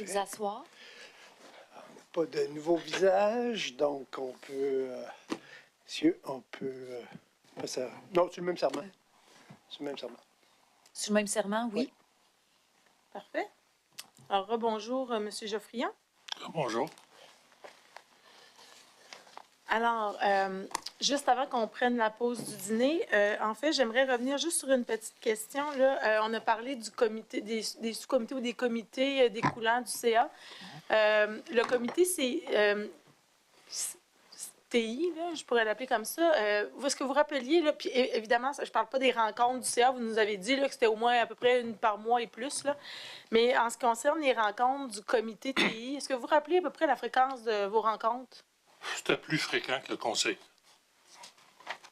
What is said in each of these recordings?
vous asseoir. Pas de nouveau visage, donc on peut... monsieur, on peut... passer non, c'est le même serment. C'est le même serment. Sur le même serment, oui. Parfait. Alors, rebonjour, M. Geoffrion. Bonjour. Alors, juste avant qu'on prenne la pause du dîner, en fait, j'aimerais revenir juste sur une petite question. Là. On a parlé du comité, des sous-comités ou des comités découlant du CA. Le comité, c'est TI, là, je pourrais l'appeler comme ça. Est-ce que vous rappeliez, là, puis évidemment, je ne parle pas des rencontres du CA, vous nous avez dit là, que c'était au moins à peu près une par mois et plus, là. Mais en ce qui concerne les rencontres du comité TI, est-ce que vous vous rappelez à peu près la fréquence de vos rencontres? C'était plus fréquent que le conseil.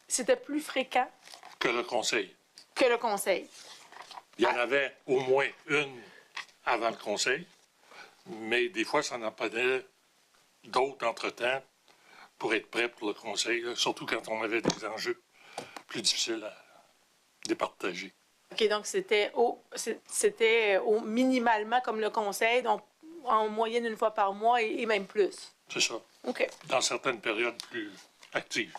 C'était plus fréquent? Que le conseil. Que le conseil. Il y en avait au moins une avant le conseil, mais des fois, ça en prenait d'autres entre-temps pour être prêt pour le conseil, là, surtout quand on avait des enjeux plus difficiles à départager. OK, donc c'était minimalement comme le conseil, donc en moyenne une fois par mois et même plus. C'est ça. OK. Dans certaines périodes plus actives.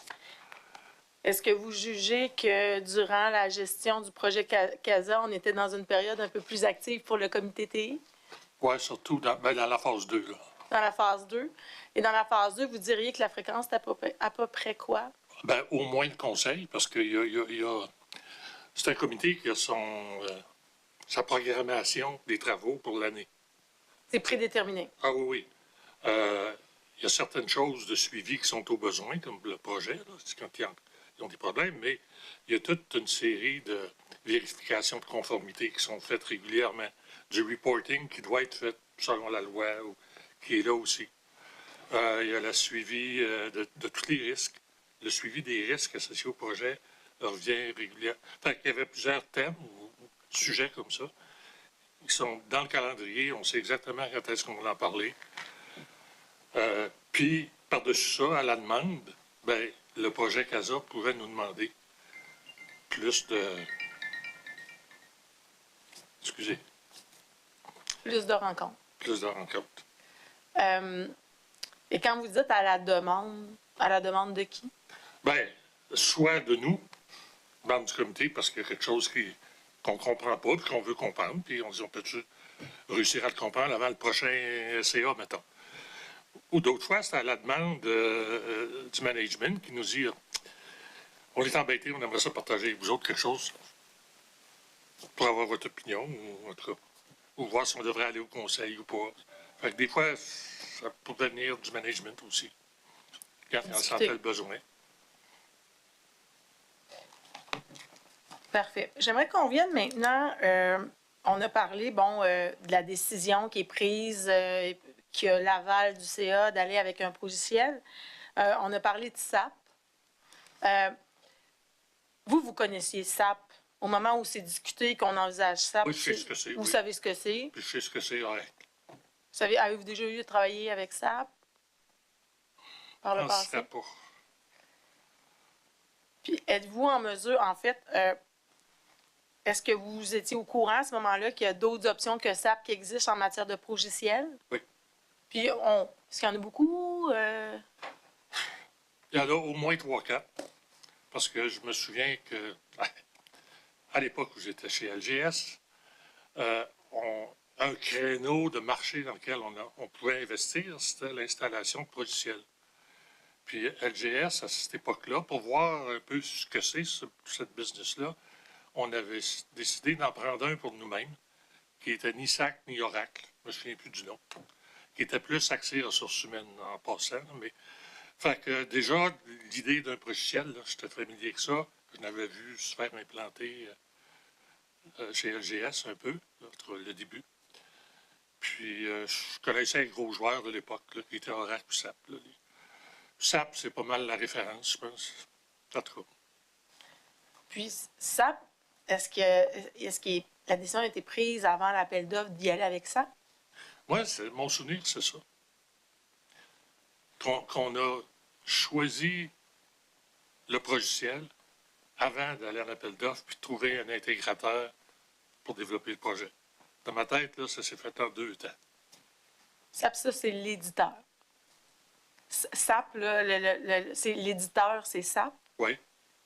Est-ce que vous jugez que durant la gestion du projet CASA, on était dans une période un peu plus active pour le comité TI? Oui, surtout dans la phase 2. Là. Dans la phase 2. Et dans la phase 2, vous diriez que la fréquence est à peu près quoi? Bien, au moins le conseil, parce que c'est un comité qui a sa programmation des travaux pour l'année. C'est prédéterminé. Ah oui, oui. Il y a certaines choses de suivi qui sont au besoin, comme le projet, là, c'est quand ils ont des problèmes, mais il y a toute une série de vérifications de conformité qui sont faites régulièrement. Du reporting qui doit être fait selon la loi, ou qui est là aussi. Il y a le suivi de tous les risques. Le suivi des risques associés au projet revient régulièrement. Fait qu'il y avait plusieurs thèmes ou sujets comme ça. Ils sont dans le calendrier, on sait exactement quand est-ce qu'on va en parler. Puis, par-dessus ça, à la demande, ben, le projet CASA pourrait nous demander plus de... Excusez. Plus de rencontres. Plus de rencontres. Et quand vous dites à la demande de qui? Bien, soit de nous, membres du comité, parce qu'il y a quelque chose qu'on ne comprend pas, puis qu'on veut comprendre, puis on dit on peut-tu réussir à le comprendre avant le prochain CA, mettons. Ou d'autres fois, c'est à la demande du management qui nous dit on est embêtés, on aimerait ça partager avec vous autres quelque chose pour avoir votre opinion, ou en tout cas, ou voir si on devrait aller au conseil ou pas. Fait que des fois, ça pourrait venir du management aussi, quand on sentait le besoin. Parfait. J'aimerais qu'on vienne maintenant. On a parlé, de la décision qui est prise, qui a l'aval du CA d'aller avec un logiciel. On a parlé de SAP. Vous connaissiez SAP au moment où c'est discuté qu'on envisage SAP. Oui, je sais ce que c'est. Vous savez ce que c'est? Puis je sais ce que c'est, ouais. Avez-vous déjà eu à travailler avec SAP? Par le passé? Pas. Puis êtes-vous en mesure, en fait, est-ce que vous étiez au courant à ce moment-là qu'il y a d'autres options que SAP qui existent en matière de logiciel? Oui. Puis est-ce qu'il y en a beaucoup? Il y en a au moins 3-4. Parce que je me souviens que, à l'époque où j'étais chez LGS, un créneau de marché dans lequel on pouvait investir, c'était l'installation de logiciels. Puis LGS, à cette époque-là, pour voir un peu ce que c'est, cette business-là, on avait décidé d'en prendre un pour nous-mêmes, qui était ni SAC ni Oracle, je ne me souviens plus du nom, qui était plus axé ressources humaines en passant. Mais, fait que déjà, l'idée d'un logiciel, j'étais familier avec ça, je l'avais vu se faire implanter chez LGS un peu, le début. Puis, je connaissais un gros joueur de l'époque, qui était Oracle ou SAP. Là. SAP, c'est pas mal la référence, je pense. En tout cas. Puis, SAP, est-ce que la décision a été prise avant l'appel d'offres d'y aller avec SAP? Oui, mon souvenir, c'est ça. Qu'on a choisi le logiciel avant d'aller à l'appel d'offres puis de trouver un intégrateur pour développer le projet. Dans ma tête, là, ça s'est fait en 2 temps. SAP, ça, c'est l'éditeur. SAP, là, c'est l'éditeur, c'est SAP. Oui,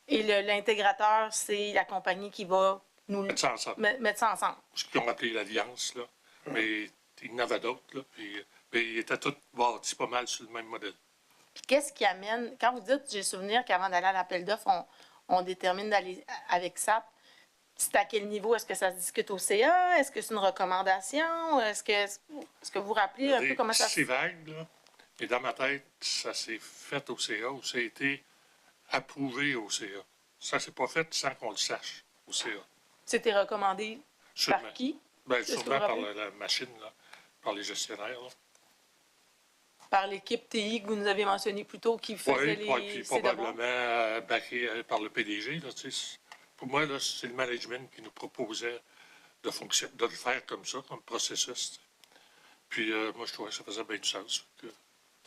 Et l'intégrateur, c'est la compagnie qui va nous mettre ça ensemble. mettre ça ensemble. Ce qu'ils ont appelé l'Alliance, là. Mais il y en avait d'autres, là. Puis, mais ils étaient tous bâtis pas mal sur le même modèle. Puis qu'est-ce qui amène, quand vous dites, j'ai souvenir qu'avant d'aller à l'appel d'offres, on détermine d'aller avec SAP, c'est à quel niveau? Est-ce que ça se discute au CA? Est-ce que c'est une recommandation? Est-ce que vous vous rappelez un peu comment ça se C'est vague, là. Et dans ma tête, ça s'est fait au CA ou ça a été approuvé au CA. Ça s'est pas fait sans qu'on le sache au CA. C'était recommandé Sûrement. par qui? Ben, Est-ce que vous sûrement par rappelez? la machine, là, par les gestionnaires. Là. Par l'équipe TI que vous nous avez mentionné plus tôt qui faisait Oui, puis ses devoirs? probablement backé par le PDG. Là, pour moi, là, c'est le management qui nous proposait de le faire comme ça, comme processus. T'sais. Puis moi, je trouvais que ça faisait bien du sens.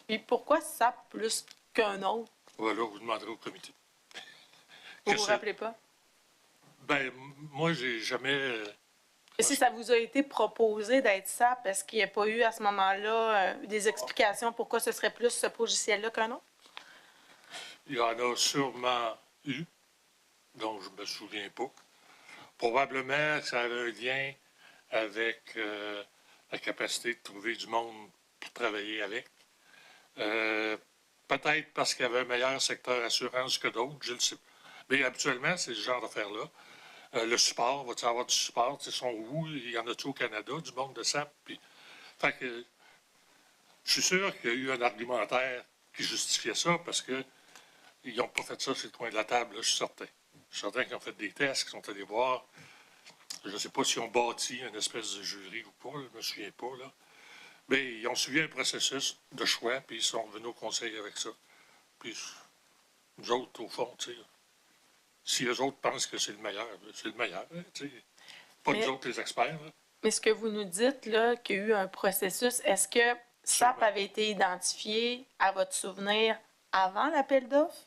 Puis pourquoi SAP plus qu'un autre? Voilà, vous demanderez au comité. Vous vous rappelez pas? Ben, moi, j'ai jamais... Et si ça vous a été proposé d'être SAP, est-ce qu'il n'y a pas eu à ce moment-là des explications pourquoi ce serait plus ce logiciel-là qu'un autre? Il y en a sûrement eu, dont je ne me souviens pas. Probablement que ça avait un lien avec la capacité de trouver du monde pour travailler avec. Peut-être parce qu'il y avait un meilleur secteur assurance que d'autres, je le sais. Mais habituellement, c'est ce genre d'affaires-là. Le support, va-t-il avoir du support? Ils sont où? Il y en a-tu au Canada, du monde de SAP? Puis, fait que, je suis sûr qu'il y a eu un argumentaire qui justifiait ça parce qu'ils n'ont pas fait ça sur le coin de la table, là, je suis certain. Je suis certain qu'ils ont fait des tests, qu'ils sont allés voir. Je ne sais pas s'ils ont bâti une espèce de jury ou pas, là, je ne me souviens pas. Là. Mais ils ont suivi un processus de choix, puis ils sont revenus au conseil avec ça. Puis, nous autres, au fond, tu sais, si les autres pensent que c'est le meilleur, hein, tu sais. Pas nous autres, les experts. Là. Mais ce que vous nous dites, là, qu'il y a eu un processus, est-ce que SAP Sûrement. avait été identifié, à votre souvenir, avant l'appel d'offres?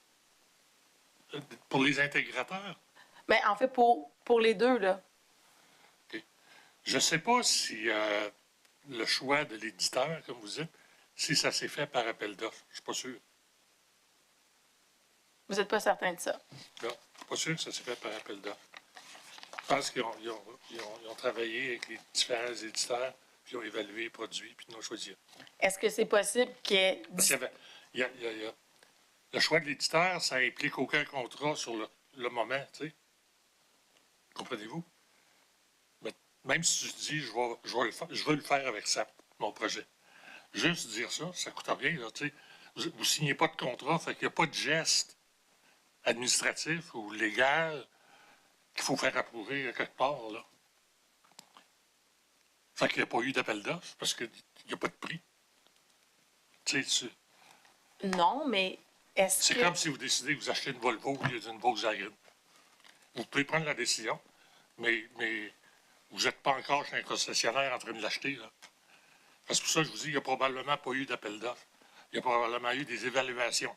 Pour les intégrateurs, Bien, en fait, pour les deux, là. je ne sais pas si le choix de l'éditeur, comme vous dites, si ça s'est fait par appel d'offres. Je ne suis pas sûr. Vous n'êtes pas certain de ça. Non, je ne suis pas sûr que ça s'est fait par appel d'offres. Je pense qu'ils ont travaillé avec les différents éditeurs, puis ils ont évalué les produits, puis ils ont choisi. Est-ce que c'est possible qu'il y ait... Parce qu'il y a le choix de l'éditeur, ça implique aucun contrat sur le moment, tu sais. Comprenez-vous? Mais même si tu dis, je veux le faire avec SAP, mon projet. Juste dire ça, ça ne coûte rien, là, tu sais. Vous ne signez pas de contrat, fait qu'il n'y a pas de geste administratif ou légal qu'il faut faire approuver quelque part, là. Fait qu'il n'y a pas eu d'appel d'offres parce qu'il n'y a pas de prix. Tu sais, Non, mais est-ce c'est que... comme si vous décidez que vous achetez une Volvo au lieu d'une Volkswagen. Vous pouvez prendre la décision, mais vous n'êtes pas encore chez un concessionnaire en train de l'acheter, là. C'est pour ça que je vous dis, il n'y a probablement pas eu d'appel d'offres. Il y a probablement eu des évaluations.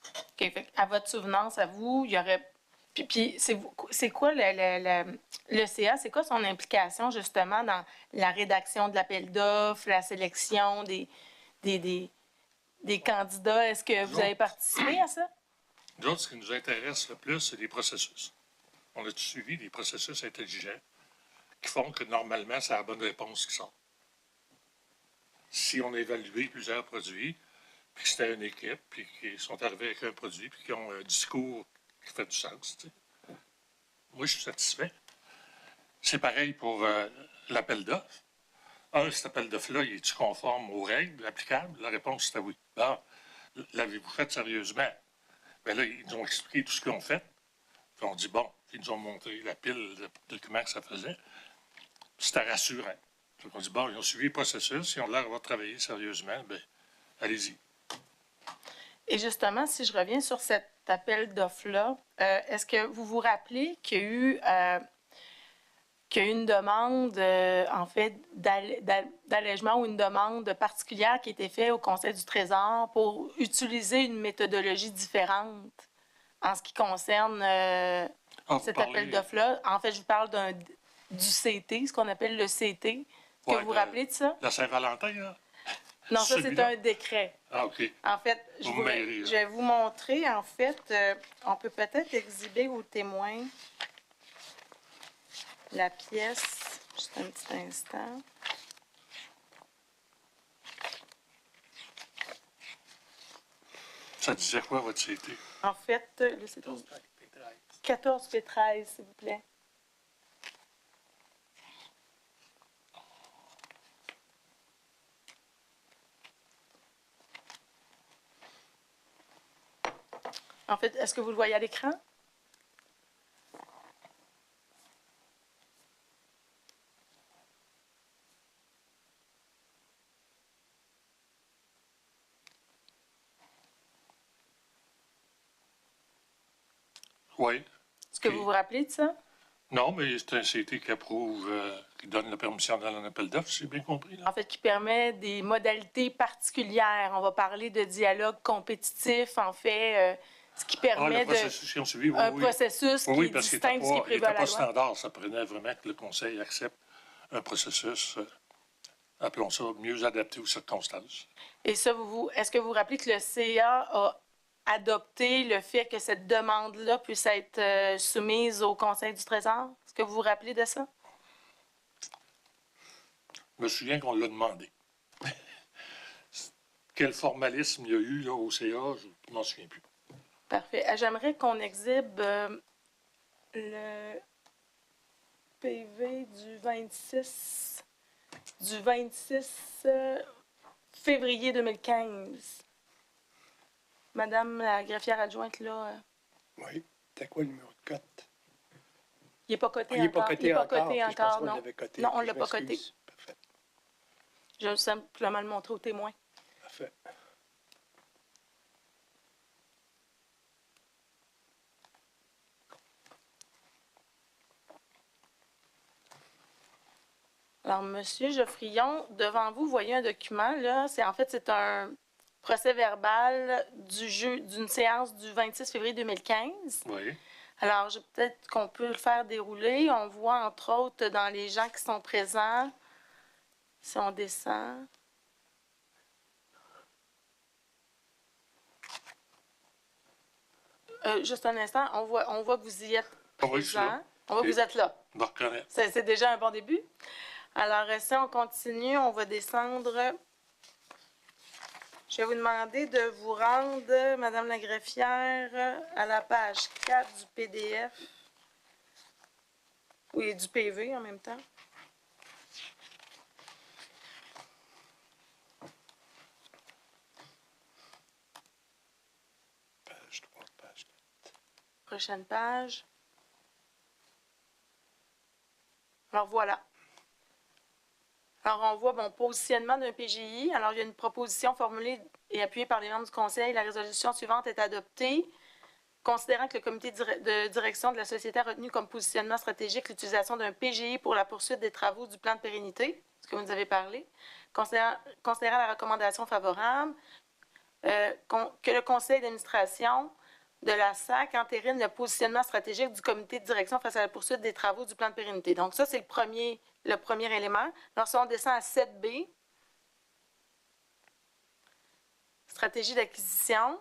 OK, fait à votre souvenance, à vous, il y aurait... Puis c'est quoi le CA? C'est quoi son implication, justement, dans la rédaction de l'appel d'offres, la sélection des candidats? Est-ce que vous avez participé à ça? Nous autres, ce qui nous intéresse le plus, c'est les processus. On a suivi des processus intelligents qui font que, normalement, c'est la bonne réponse qui sort. Si on a évalué plusieurs produits, puis que c'était une équipe, puis qu'ils sont arrivés avec un produit, puis qu'ils ont un discours qui fait du sens, tu sais. Moi, je suis satisfait. C'est pareil pour l'appel d'offres. Cet appel d'offres-là, est-il conforme aux règles applicables? La réponse, c'était oui. Bon, l'avez-vous fait sérieusement? Bien là, ils nous ont expliqué tout ce qu'ils ont fait. Puis on dit, bon, ils nous ont montré la pile de documents que ça faisait. C'était rassurant. Donc on dit, bon, ils ont suivi le processus, ils ont l'air d'avoir travaillé sérieusement, bien, allez-y. Et justement, si je reviens sur cet appel d'offres-là, est-ce que vous vous rappelez qu'il y a eu une demande, en fait, d'allègement ou une demande particulière qui a été faite au Conseil du Trésor pour utiliser une méthodologie différente en ce qui concerne cet appel d'offres-là? En fait, je vous parle du CT, ce qu'on appelle le CT. Est-ce que vous vous rappelez de ça? La Saint-Valentin, là? Non, ça, c'est Celui-là? un décret. Ah, OK. En fait, Vous m'aidez, là. je vais vous montrer. En fait, on peut peut-être exhiber aux témoins la pièce. Juste un petit instant. Ça disait quoi, votre CT? En fait, là, c'est 14 p 13, s'il vous plaît. En fait, est-ce que vous le voyez à l'écran? Oui. Est-ce que Ok. vous vous rappelez de ça? Non, mais c'est un CT qui approuve, qui donne la permission dans un appel d'offres, si j'ai bien compris. Là. En fait, qui permet des modalités particulières. On va parler de dialogue compétitif, en fait, ce qui Ah, permet le processus qu'ils ont suivi, oui, un oui. processus Oui, qui oui, est parce qu'il distinct de ce qui prévoit n'était la pas loi. standard. Ça prenait vraiment que le Conseil accepte un processus, appelons ça, mieux adapté aux circonstances. Et ça, est-ce que vous vous rappelez que le CA a adopté le fait que cette demande-là puisse être soumise au Conseil du Trésor? Est-ce que vous vous rappelez de ça? Je me souviens qu'on l'a demandé. Quel formalisme il y a eu là, au CA, je ne m'en souviens plus. Parfait. J'aimerais qu'on exhibe le PV du 26 février 2015. Madame la greffière adjointe, là, Oui. C'était quoi le numéro de cote? il n'est pas coté Ah, il n'est pas encore. coté Il n'est pas encore. coté Je pense encore, qu'on non. l'avait coté. Non, on Ok, ne l'a je pas coté. m'excuse. Parfait. Je vais simplement le montrer aux témoins. Parfait. Alors, Monsieur Geoffrion, devant vous, vous voyez un document, là. C'est un procès verbal d'une séance du 26 février 2015. Oui. Alors, peut-être qu'on peut le faire dérouler. On voit, entre autres, dans les gens qui sont présents, si on descend. Juste un instant, on voit que vous y êtes Ah oui, je suis présent. là. On voit que Ok. vous êtes là. Je me reconnais. C'est déjà un bon début. Alors, si on continue, on va descendre. Je vais vous demander de vous rendre, Madame la greffière, à la page 4 du PDF. Oui, du PV en même temps. Page 3, page 4. Prochaine page. Alors, voilà. Alors, on voit, bon, positionnement d'un PGI. Alors, il y a une proposition formulée et appuyée par les membres du Conseil. La résolution suivante est adoptée. Considérant que le comité de direction de la société a retenu comme positionnement stratégique l'utilisation d'un PGI pour la poursuite des travaux du plan de pérennité, ce que vous nous avez parlé, considérant la recommandation favorable, que le conseil d'administration de la SAC entérine le positionnement stratégique du comité de direction face à la poursuite des travaux du plan de pérennité. Donc, ça, c'est le premier élément. Alors, si on descend à 7B, stratégie d'acquisition.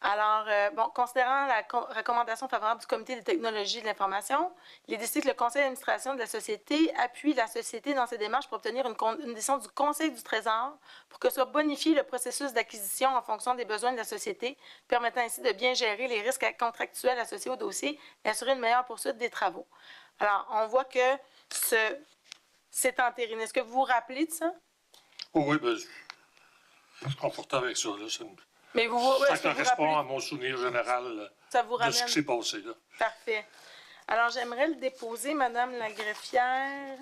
Alors, considérant la recommandation favorable du Comité des technologies de l'information, il est décidé que le conseil d'administration de la société appuie la société dans ses démarches pour obtenir une décision du Conseil du Trésor pour que soit bonifié le processus d'acquisition en fonction des besoins de la société, permettant ainsi de bien gérer les risques contractuels associés au dossier et assurer une meilleure poursuite des travaux. Alors, on voit que c'est entériné. Est-ce que vous vous rappelez de ça? Oh, oui, ben, je suis confortable avec ça. Là. Mais Ça est-ce que vous correspond rappelez? à mon souvenir général Ça vous de ce ramène? qui s'est passé. Là. Parfait. Alors, j'aimerais le déposer, Madame la greffière.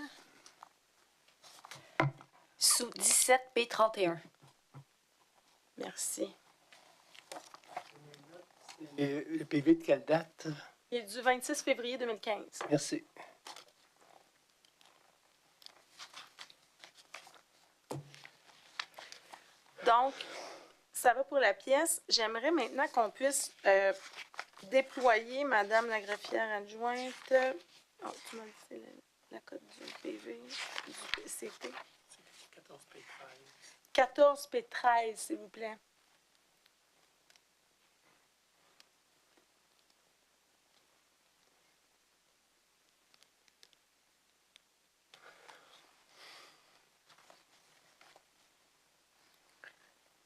Sous 17 P 31. Merci. Et le PV de quelle date? Il est du 26 février 2015. Merci. Donc, ça va pour la pièce. J'aimerais maintenant qu'on puisse déployer Madame la greffière adjointe. Oh, tu m'as dit c'est la cote du PV, du CT. 14 P 13. 14 p 13, s'il vous plaît.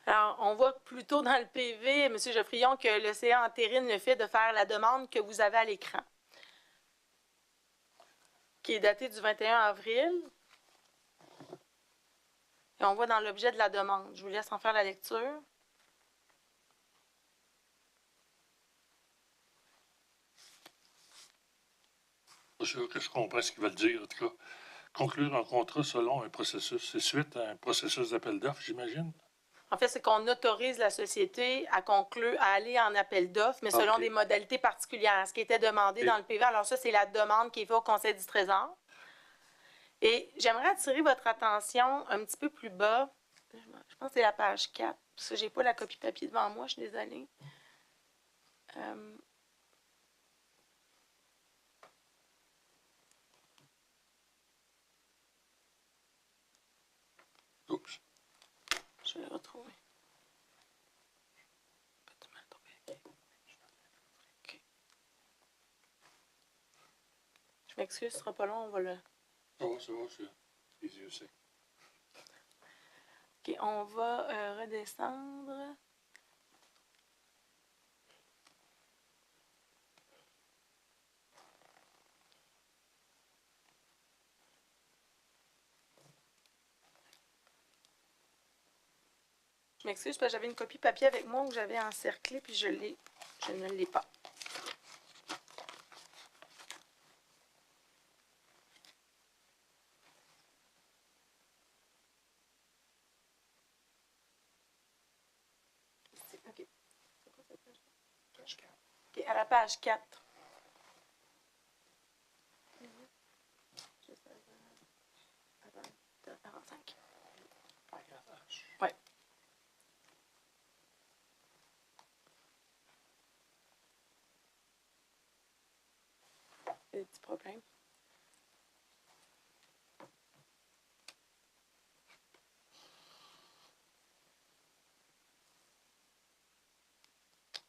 Alors, on voit plutôt dans le PV, M. Geoffrion, que le CA entérine le fait de faire la demande que vous avez à l'écran, qui est datée du 21 avril. Et on voit dans l'objet de la demande. Je vous laisse en faire la lecture. Pas sûr que je comprends ce qu'ils veulent dire, en tout cas. Conclure un contrat selon un processus. C'est suite à un processus d'appel d'offres, j'imagine? En fait, c'est qu'on autorise la société à conclure, à aller en appel d'offres, mais selon OK. des modalités particulières, ce qui était demandé dans le PV. Alors ça, c'est la demande qui est faite au Conseil du Trésor. Et j'aimerais attirer votre attention un petit peu plus bas. Je pense que c'est la page 4, parce que je n'ai pas la copie papier devant moi, je suis désolée. Oups. Je vais le retrouver. OK. Je m'excuse, ce sera pas long, on va le... Ça va, c'est les yeux secs. OK, on va redescendre. Je m'excuse parce que j'avais une copie papier avec moi où j'avais encerclé puis je ne l'ai pas. OK. OK, à la page 4. Juste avant 5. Oui. Des petits problèmes.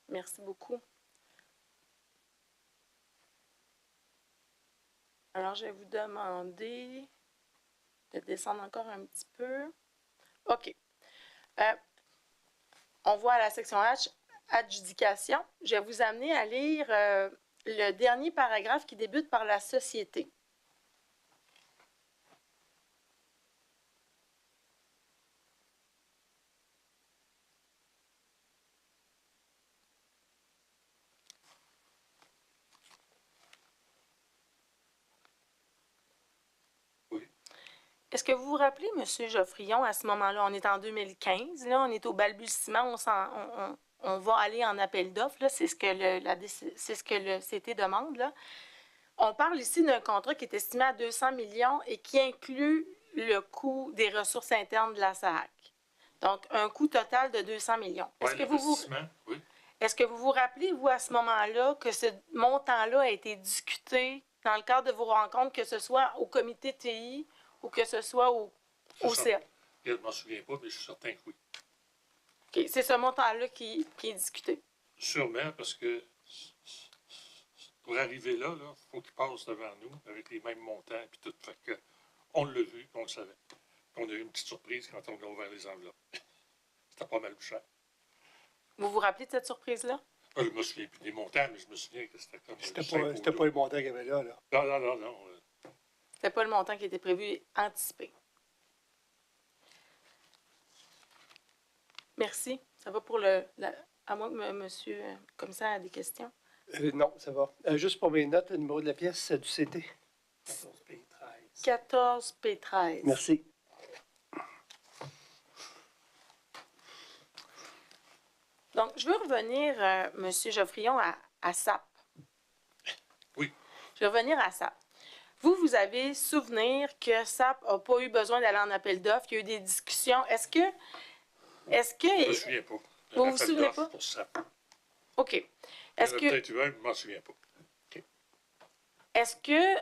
Merci beaucoup. Alors, je vais vous demander de descendre encore un petit peu. OK. On voit à la section H, adjudication. Je vais vous amener à lire le dernier paragraphe qui débute par la société. Est-ce que vous vous rappelez, M. Geoffrion, à ce moment-là, on est en 2015, là, on est au balbutiement, on va aller en appel d'offres, c'est ce que le CT demande. Là. On parle ici d'un contrat qui est estimé à 200 millions et qui inclut le coût des ressources internes de la SAAC. Donc, un coût total de 200 millions. Oui, oui. Est-ce que vous vous rappelez, vous, à ce moment-là, que ce montant-là a été discuté dans le cadre de vos rencontres, que ce soit au comité TI ou que ce soit au CA? Je ne m'en souviens pas, mais je suis certain que oui. OK, c'est ce montant-là qui est discuté. Sûrement, parce que pour arriver là, il faut qu'il passe devant nous avec les mêmes montants et tout. Fait que on l'a vu, on le savait. On a eu une petite surprise quand on a ouvert les enveloppes. C'était pas mal cher. Vous vous rappelez de cette surprise-là? Je me souviens plus des montants, mais je me souviens que c'était comme... C'était pas le montant qu'il y avait là. Non. C'était pas le montant qui était prévu, anticipé. Merci. Ça va pour à moins que monsieur comme ça a des questions. Non, ça va. Juste pour mes notes, le numéro de la pièce du CT. 14P13. 14P13. Merci. Donc, je veux revenir, M. Geoffrion, à SAP. Oui. Je vais revenir à SAP. Vous avez souvenir que SAP n'a pas eu besoin d'aller en appel d'offres, qu'il y a eu des discussions. Est-ce que... Je ne me souviens pas. Vous vous souvenez pas? Pour SAP. OK. Est-ce que... Peut-être eu un, je ne m'en souviens pas. Est-ce que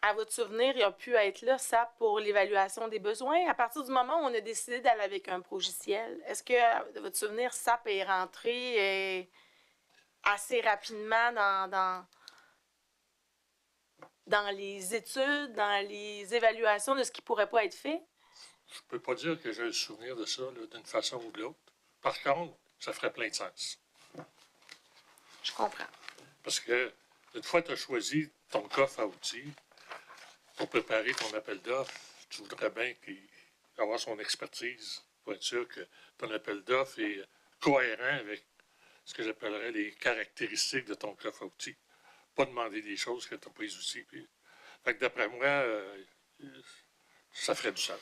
à votre souvenir, il a pu être là, SAP, pour l'évaluation des besoins. À partir du moment où on a décidé d'aller avec un logiciel, est-ce que, de votre souvenir, SAP est rentré assez rapidement dans les études, dans les évaluations de ce qui pourrait pas être fait? Je ne peux pas dire que j'ai un souvenir de ça là, d'une façon ou de l'autre. Par contre, ça ferait plein de sens. Je comprends. Parce que une fois que tu as choisi ton coffre à outils pour préparer ton appel d'offres, tu voudrais bien avoir son expertise pour être sûr que ton appel d'offres est cohérent avec ce que j'appellerais les caractéristiques de ton coffre à outils. Pas demander des choses que tu n'as pas les outils. Puis... Fait que d'après moi, ça ferait du sens.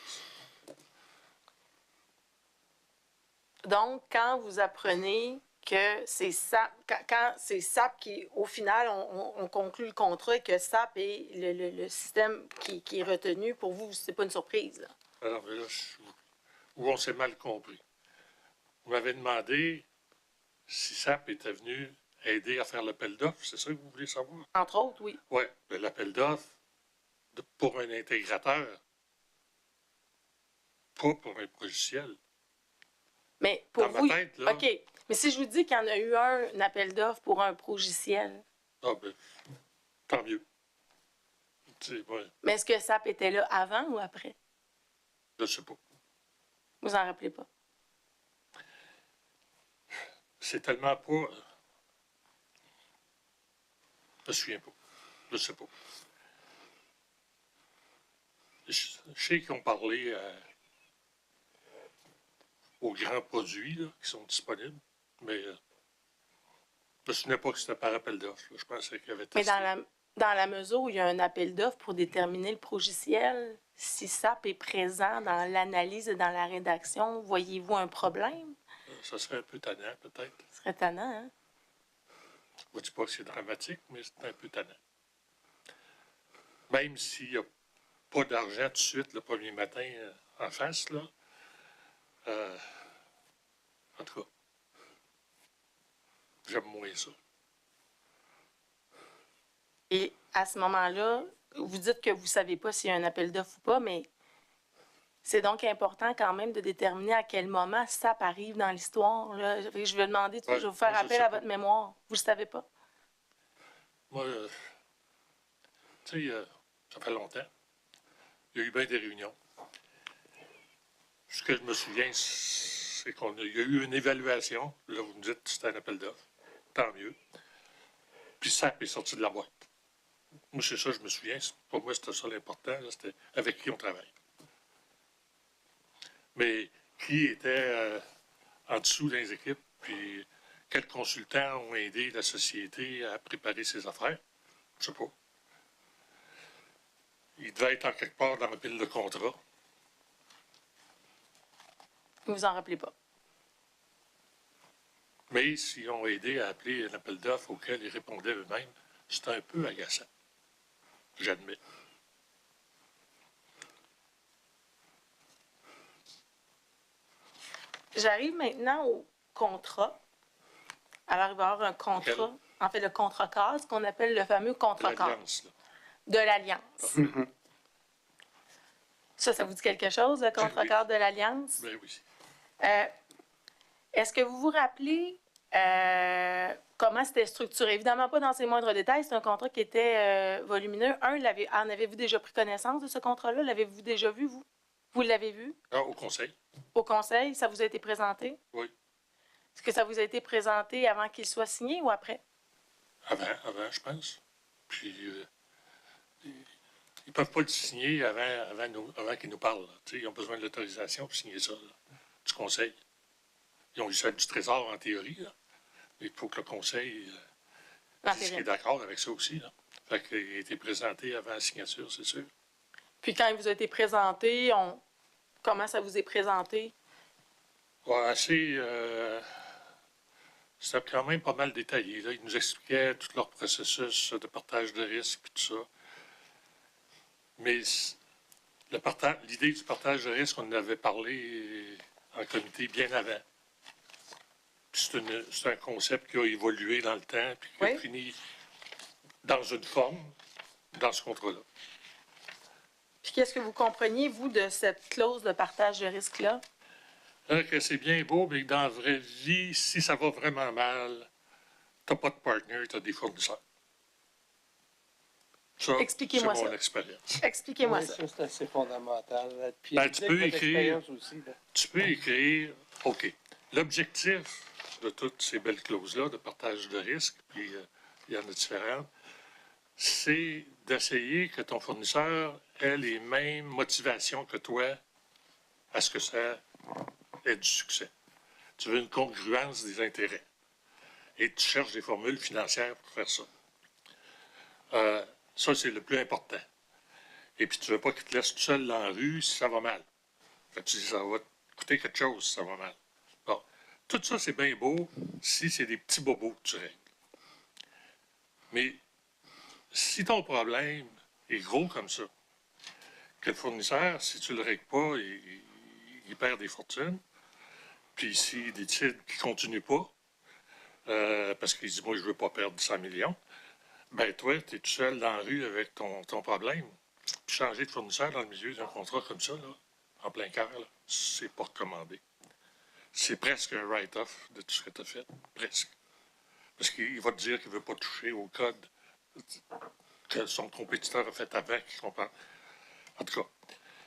Donc, quand vous apprenez que c'est SAP, quand c'est SAP qui, au final, on conclut le contrat et que SAP est le système qui est retenu, pour vous, c'est pas une surprise, là. Alors là, où on s'est mal compris. Vous m'avez demandé si SAP était venu aider à faire l'appel d'offres, c'est ça que vous voulez savoir? Entre autres, oui. Oui, l'appel d'offres pour un intégrateur, pas pour un logiciel. Mais pour Dans vous, ma tête, là, OK. Mais si je vous dis qu'il y en a eu un appel d'offres pour un logiciel, ah ben, tant mieux. Ouais, mais est-ce que SAP était là avant ou après? je ne sais pas. Vous en rappelez pas? C'est tellement pas... Je me souviens pas. Je ne sais pas. Je sais qu'ils ont parlé aux grands produits là, qui sont disponibles, mais je ne me souvenais pas que c'était par appel d'offres. Je pensais qu'il y avait testé. Mais dans la mesure où il y a un appel d'offres pour déterminer le logiciel, si SAP est présent dans l'analyse et dans la rédaction, voyez-vous un problème? Ça serait un peu tannant, peut-être. Ce serait tannant, hein? Je ne dis pas que c'est dramatique, mais c'est un peu tannant. Même s'il n'y a pas d'argent tout de suite le premier matin en face, là, en tout cas, j'aime moins ça. Et à ce moment-là, vous dites que vous ne savez pas s'il y a un appel d'offres ou pas, mais c'est donc important quand même de déterminer à quel moment SAP arrive dans l'histoire, là. Je vais demander, Ouais, je vais vous faire moi, je appel sais à pas. votre mémoire. Vous ne le savez pas? Moi, tu sais, ça fait longtemps. Il y a eu bien des réunions. Ce que je me souviens, c'est qu'il y a eu une évaluation. Là, vous me dites que c'était un appel d'offres. Tant mieux. Puis SAP est sorti de la boîte. Moi, c'est ça, je me souviens. Pour moi, c'était ça l'important. C'était avec qui on travaille. Mais qui était en dessous des équipes, puis quels consultants ont aidé la société à préparer ses affaires? Je sais pas. Il devait être en quelque part dans la pile de contrat. Vous vous en rappelez pas? Mais s'ils ont aidé à appeler un appel d'offres auquel ils répondaient eux-mêmes, c'était un peu agaçant. J'admets. J'arrive maintenant au contrat. Alors, il va y avoir un contrat, Quel? en fait, le contrat cadre, ce qu'on appelle le fameux contrat cadre L'alliance, là. de l'Alliance. Ça vous dit quelque chose, le contrat Oui. cadre de l'Alliance? Ben oui. Est-ce que vous vous rappelez comment c'était structuré? Évidemment pas dans ses moindres détails, c'est un contrat qui était volumineux. En avez-vous déjà pris connaissance de ce contrat-là? L'avez-vous déjà vu, vous? Vous l'avez vu? Ah, au conseil? Au conseil, ça vous a été présenté? Oui. Est-ce que ça vous a été présenté avant qu'il soit signé ou après? Avant, je pense. Puis, ils ne peuvent pas le signer avant qu'ils nous parlent. Ils ont besoin de l'autorisation pour signer ça, là, du conseil. Ils ont eu ça du trésor en théorie, là. Il faut que le conseil soit d'accord avec ça aussi. Là. Fait qu'il a été présenté avant la signature, c'est sûr. Puis quand il vous a été présenté, comment ça vous est présenté? Ouais, assez. C'était quand même pas mal détaillé. Là. Ils nous expliquaient tout leur processus de partage de risques et tout ça. Mais l'idée du partage de risques, on en avait parlé en comité bien avant. Puis c'est un concept qui a évolué dans le temps puis qui a fini dans une forme, dans ce contrat-là. Puis qu'est-ce que vous compreniez, vous, de cette clause de partage de risque-là? Que c'est bien beau, mais que dans la vraie vie, si ça va vraiment mal, t'as pas de partner, t'as des fournisseurs. Ça, Expliquez-moi c'est mon ça. expérience. Expliquez-moi Oui, ça. ça, c'est assez fondamental. Puis, Ben, vous tu dites peux votre écrire- expérience aussi, là. Tu peux écrire, OK, l'objectif de toutes ces belles clauses-là de partage de risque, puis il y en a différentes, c'est d'essayer que ton fournisseur ait les mêmes motivations que toi à ce que ça ait du succès. Tu veux une congruence des intérêts. Et tu cherches des formules financières pour faire ça. Ça, c'est le plus important. Et puis, tu ne veux pas qu'il te laisse tout seul dans la rue si ça va mal. Fait que tu dis, ça va te coûter quelque chose si ça va mal. Bon. Tout ça, c'est bien beau si c'est des petits bobos que tu règles. Mais si ton problème est gros comme ça, que le fournisseur, si tu ne le règles pas, il perd des fortunes, puis s'il décide qu'il ne continue pas, parce qu'il dit, moi, je ne veux pas perdre 100 millions, ben toi, tu es tout seul dans la rue avec ton problème. Puis changer de fournisseur dans le milieu d'un contrat comme ça, là, en plein cœur, là, c'est pas recommandé. C'est presque un write-off de tout ce que tu as fait. Presque. Parce qu'il va te dire qu'il ne veut pas toucher au code que son compétiteur a fait avant, qu'il comprend. En tout cas.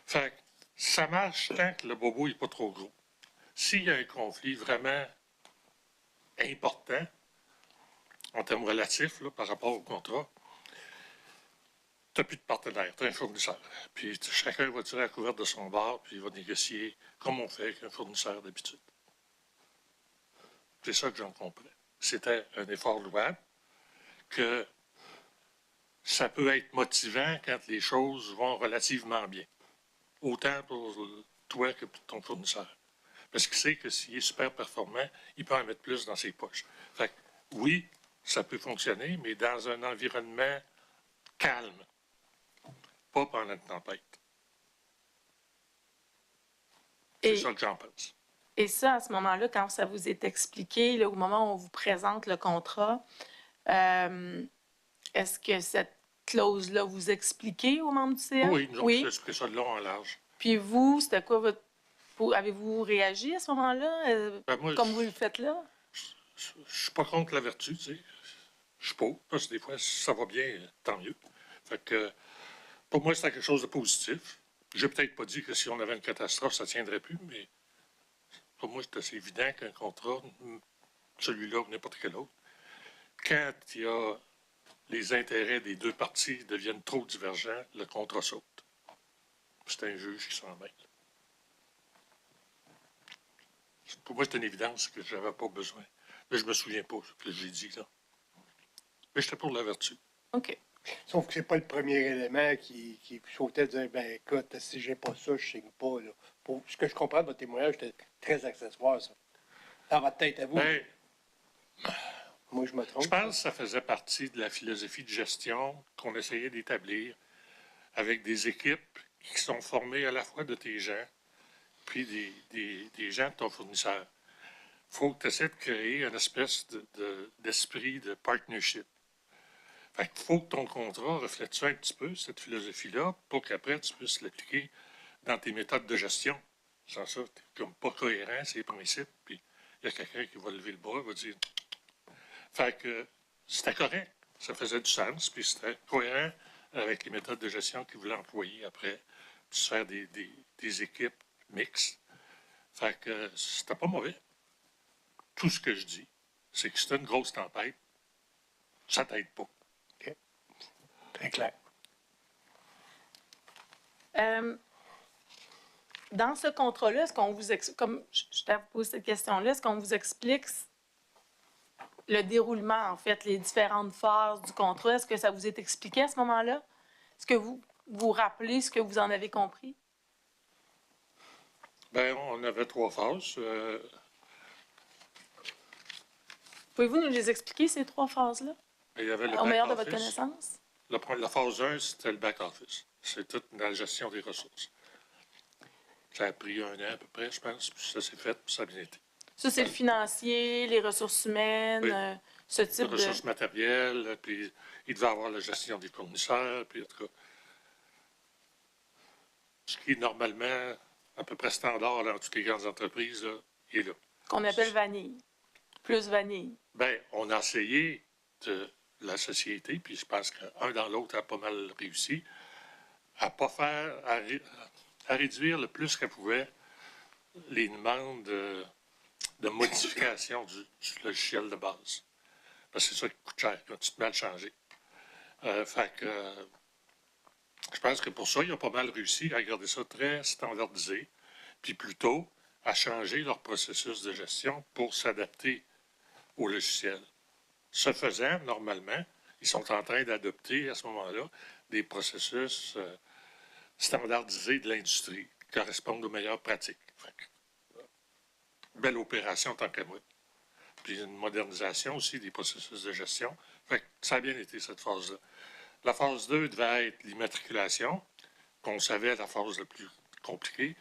Fait que ça marche tant que le bobo n'est pas trop gros. S'il y a un conflit vraiment important, en termes relatifs, là, par rapport au contrat, tu n'as plus de partenaire, tu as un fournisseur. Puis chacun va tirer la couverte de son bord, puis il va négocier comme on fait avec un fournisseur d'habitude. C'est ça que j'en comprends. C'était un effort louable, que ça peut être motivant quand les choses vont relativement bien. Autant pour toi que pour ton fournisseur. Parce qu'il sait que s'il est super performant, il peut en mettre plus dans ses poches. Fait que, oui, ça peut fonctionner, mais dans un environnement calme. Pas pendant une tempête. C'est ça que j'en pense. Et ça, à ce moment-là, quand ça vous est expliqué, là, au moment où on vous présente le contrat, est-ce que cette clause-là vous expliquait aux membres du CA? Oui, nous autres, c'est pris ça de long en large. Puis vous, c'était quoi votre... Avez-vous réagi à ce moment-là, Ben, moi, comme vous le faites là? Je suis pas contre la vertu, tu sais. Je suis pas, parce que des fois, si ça va bien, tant mieux. Fait que, pour moi, c'était quelque chose de positif. J'ai peut-être pas dit que si on avait une catastrophe, ça tiendrait plus, mais pour moi, c'est assez évident qu'un contrat, celui-là ou n'importe quel autre, quand il y a les intérêts des deux parties deviennent trop divergents, le contrat saute. C'est un juge qui s'en mêle. Pour moi, c'est une évidence que je n'avais pas besoin. Mais je me souviens pas que j'ai dit, là. Mais j'étais pour la vertu. OK. Sauf que c'est pas le premier élément qui sautait de dire, ben écoute, si j'ai pas ça, je signe pas. Là. Pour ce que je comprends de votre témoignage, c'était très accessoire, ça. Dans votre tête à vous. Ben, Moi, je me trompe. je pense que ça faisait partie de la philosophie de gestion qu'on essayait d'établir avec des équipes qui sont formées à la fois de tes gens puis des gens de ton fournisseur. Il faut que tu essaies de créer une espèce d'esprit de partnership. Fait qu'il faut que ton contrat reflète ça un petit peu, cette philosophie-là, pour qu'après, tu puisses l'appliquer dans tes méthodes de gestion. Sans ça, tu n'es comme pas cohérent, ces principes, puis il y a quelqu'un qui va lever le bras, va dire... Fait que c'était correct, ça faisait du sens, puis c'était cohérent avec les méthodes de gestion qu'ils voulaient employer après, puis se faire des équipes mixtes. Fait que c'était pas mauvais. Tout ce que je dis, c'est que c'était une grosse tempête, ça t'aide pas. Très clair. Dans ce contrat-là, est-ce qu'on vous comme je t'ai posé cette question-là, est-ce qu'on vous explique le déroulement, en fait, les différentes phases du contrat? Est-ce que ça vous est expliqué à ce moment-là? Est-ce que vous vous rappelez ce que vous en avez compris? Ben, on avait 3 phases. Pouvez-vous nous les expliquer, ces 3 phases-là, Il y avait le au meilleur de back-office. votre connaissance? La phase 1, c'était le back-office. C'est toute la gestion des ressources. Ça a pris 1 an à peu près, je pense, puis ça s'est fait, puis ça a bien été. Ça, c'est le financier, les ressources humaines, Oui. Ce Les type de... ressources matérielles, puis il devait avoir la gestion des fournisseurs, puis en tout cas. ce qui est normalement à peu près standard dans toutes les grandes entreprises, là, il est là. Qu'on appelle vanille. Plus vanille. Bien, on a essayé de la société, puis je pense qu'un dans l'autre a pas mal réussi, à pas faire, à réduire le plus qu'elle pouvait les demandes de modification du logiciel de base. Parce que c'est ça qui coûte cher quand tu te mets à le changer. Fait que je pense que pour ça, ils ont pas mal réussi à garder ça très standardisé, puis plutôt à changer leur processus de gestion pour s'adapter au logiciel. Ce faisant, normalement, ils sont en train d'adopter à ce moment-là des processus standardisés de l'industrie qui correspondent aux meilleures pratiques. Fait que, belle opération tant qu'à moi. Puis une modernisation aussi des processus de gestion. Fait que ça a bien été cette phase-là. La phase 2 devait être l'immatriculation, qu'on savait la phase la plus compliquée.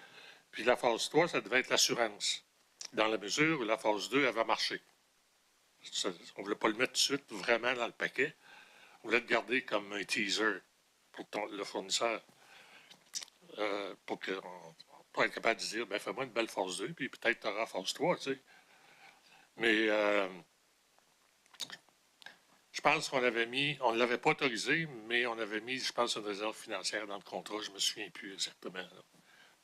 Puis la phase 3, ça devait être l'assurance, dans la mesure où la phase 2 avait marché. On ne voulait pas le mettre tout de suite vraiment dans le paquet. On voulait le garder comme un teaser pour le fournisseur. Pour être capable de dire, ben fais-moi une belle phase 2, puis peut-être tu auras phase 3, tu sais. Mais je pense qu'on avait mis, on ne l'avait pas autorisé, mais on avait mis, je pense, une réserve financière dans le contrat. Je ne me souviens plus exactement. Là.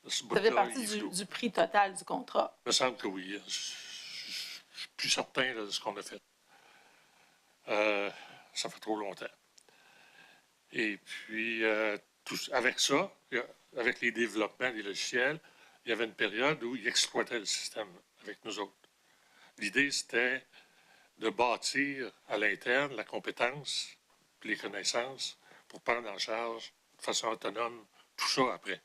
Ça fait partie du prix total du contrat. Il me semble que oui. Je ne suis plus certain là, de ce qu'on a fait. Ça fait trop longtemps. Et puis, avec ça, avec les développements des logiciels, il y avait une période où ils exploitaient le système avec nous autres. L'idée, c'était de bâtir à l'interne la compétence et les connaissances pour prendre en charge de façon autonome tout ça après.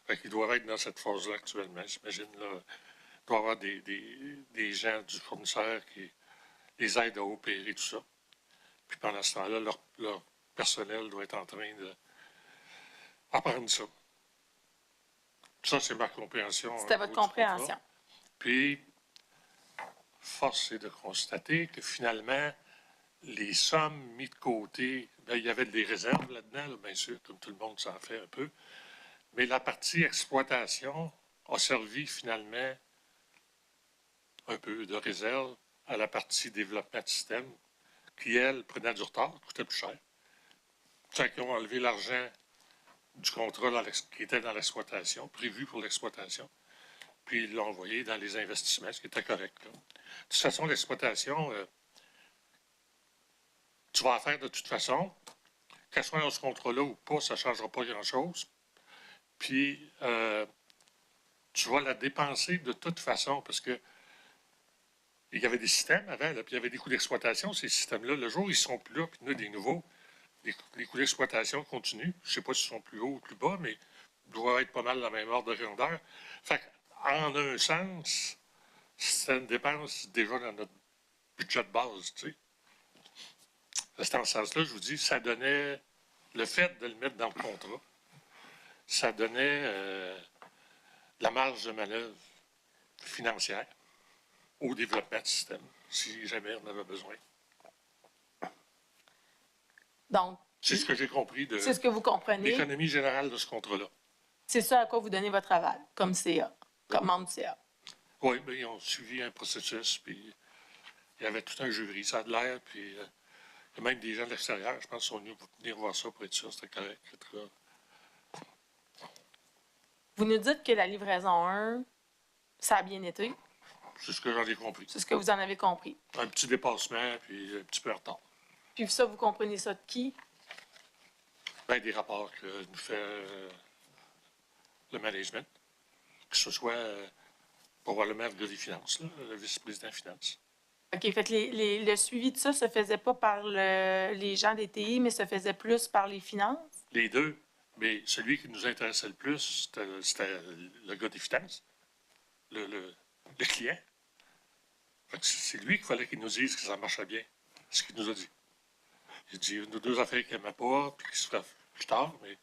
Fait qu'ils doivent être dans cette phase-là actuellement, j'imagine. Là, il doit y avoir des gens du fournisseur qui les aident à opérer tout ça. Puis pendant ce temps-là, leur personnel doit être en train d'apprendre ça. Ça, c'est ma compréhension. C'était votre compréhension. Puis, force est de constater que finalement, les sommes mises de côté, bien, il y avait des réserves là-dedans, là, bien sûr, comme tout le monde s'en fait un peu, mais la partie exploitation a servi finalement un peu de réserve à la partie développement de système, qui, elle, prenait du retard, coûtait plus cher. Fait qu'ils ont enlevé l'argent du contrat qui était dans l'exploitation, prévu pour l'exploitation, puis ils l'ont envoyé dans les investissements, ce qui était correct. Là. De toute façon, l'exploitation, tu vas en faire de toute façon. Qu'elle soit dans ce contrat-là ou pas, ça ne changera pas grand-chose. Puis, tu vas la dépenser de toute façon, parce que il y avait des systèmes avant, là, puis il y avait des coûts d'exploitation, ces systèmes-là. Le jour où ils ne sont plus là, puis il y en a des nouveaux, les coûts d'exploitation continuent. Je ne sais pas s'ils sont plus hauts ou plus bas, mais ils doivent être pas mal dans la même ordre de grandeur. Fait qu'en un sens, c'est une dépense déjà dans notre budget de base, tu sais. C'est dans ce sens-là, je vous dis, ça donnait, le fait de le mettre dans le contrat, ça donnait la marge de manœuvre financière au développement de système, si jamais on avait besoin. Donc, c'est ce que j'ai compris de c'est ce que vous comprenez. L'économie générale de ce contrat-là. C'est ça à quoi vous donnez votre aval, comme CA, comme membre du CA. Oui, bien, ils ont suivi un processus, puis il y avait tout un jury, ça a de l'air, puis il y a même des gens de l'extérieur, je pense, qui sont venir voir ça pour être sûr, c'était correct. Vous nous dites que la livraison 1, ça a bien été. C'est ce que j'en ai compris. C'est ce que vous en avez compris. Un petit dépassement, puis un petit peu en retard. Puis ça, vous comprenez ça de qui? Bien, des rapports que nous fait le management, que ce soit probablement le gars des finances, là, le vice-président des finances. OK, fait que le suivi de ça se faisait pas par les gens des TI, mais se faisait plus par les finances? Les deux, mais celui qui nous intéressait le plus, c'était le gars des finances, le client. Fait que c'est lui qu'il fallait qu'il nous dise que ça marchait bien, ce qu'il nous a dit. Il dit une ou deux affaires qu'il n'aimait pas, puis qui se feraient plus tard, mais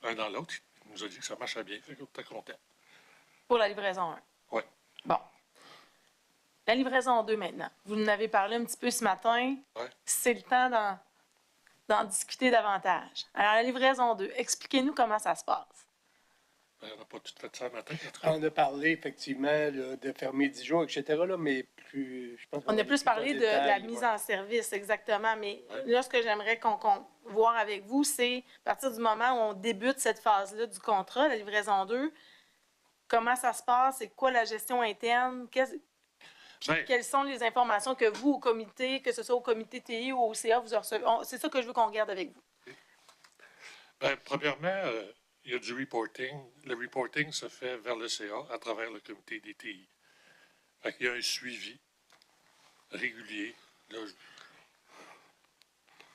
un dans l'autre, il nous a dit que ça marchait bien, fait qu'on était content. Pour la livraison 1? Oui. Bon. La livraison 2 maintenant. Vous en avez parlé un petit peu ce matin. Oui. C'est le temps d'en discuter davantage. Alors, la livraison 2, expliquez-nous comment ça se passe. On n'a pas tout fait ça le matin. On a parlé effectivement là, de fermer 10 jours, etc. Là, mais plus, je pense On a plus parlé dans le de la détail, mise ouais. en service, exactement. Mais Ouais. là, ce que j'aimerais qu'on voir avec vous, c'est à partir du moment où on débute cette phase-là du contrat, la livraison 2, comment ça se passe? C'est quoi la gestion interne? Ben, Quelles sont les informations que vous, au comité, que ce soit au comité TI ou au CA, vous recevez? C'est ça que je veux qu'on regarde avec vous. premièrement, il y a du reporting. Le reporting se fait vers le CA à travers le comité des TI. Fait qu'il y a un suivi régulier là,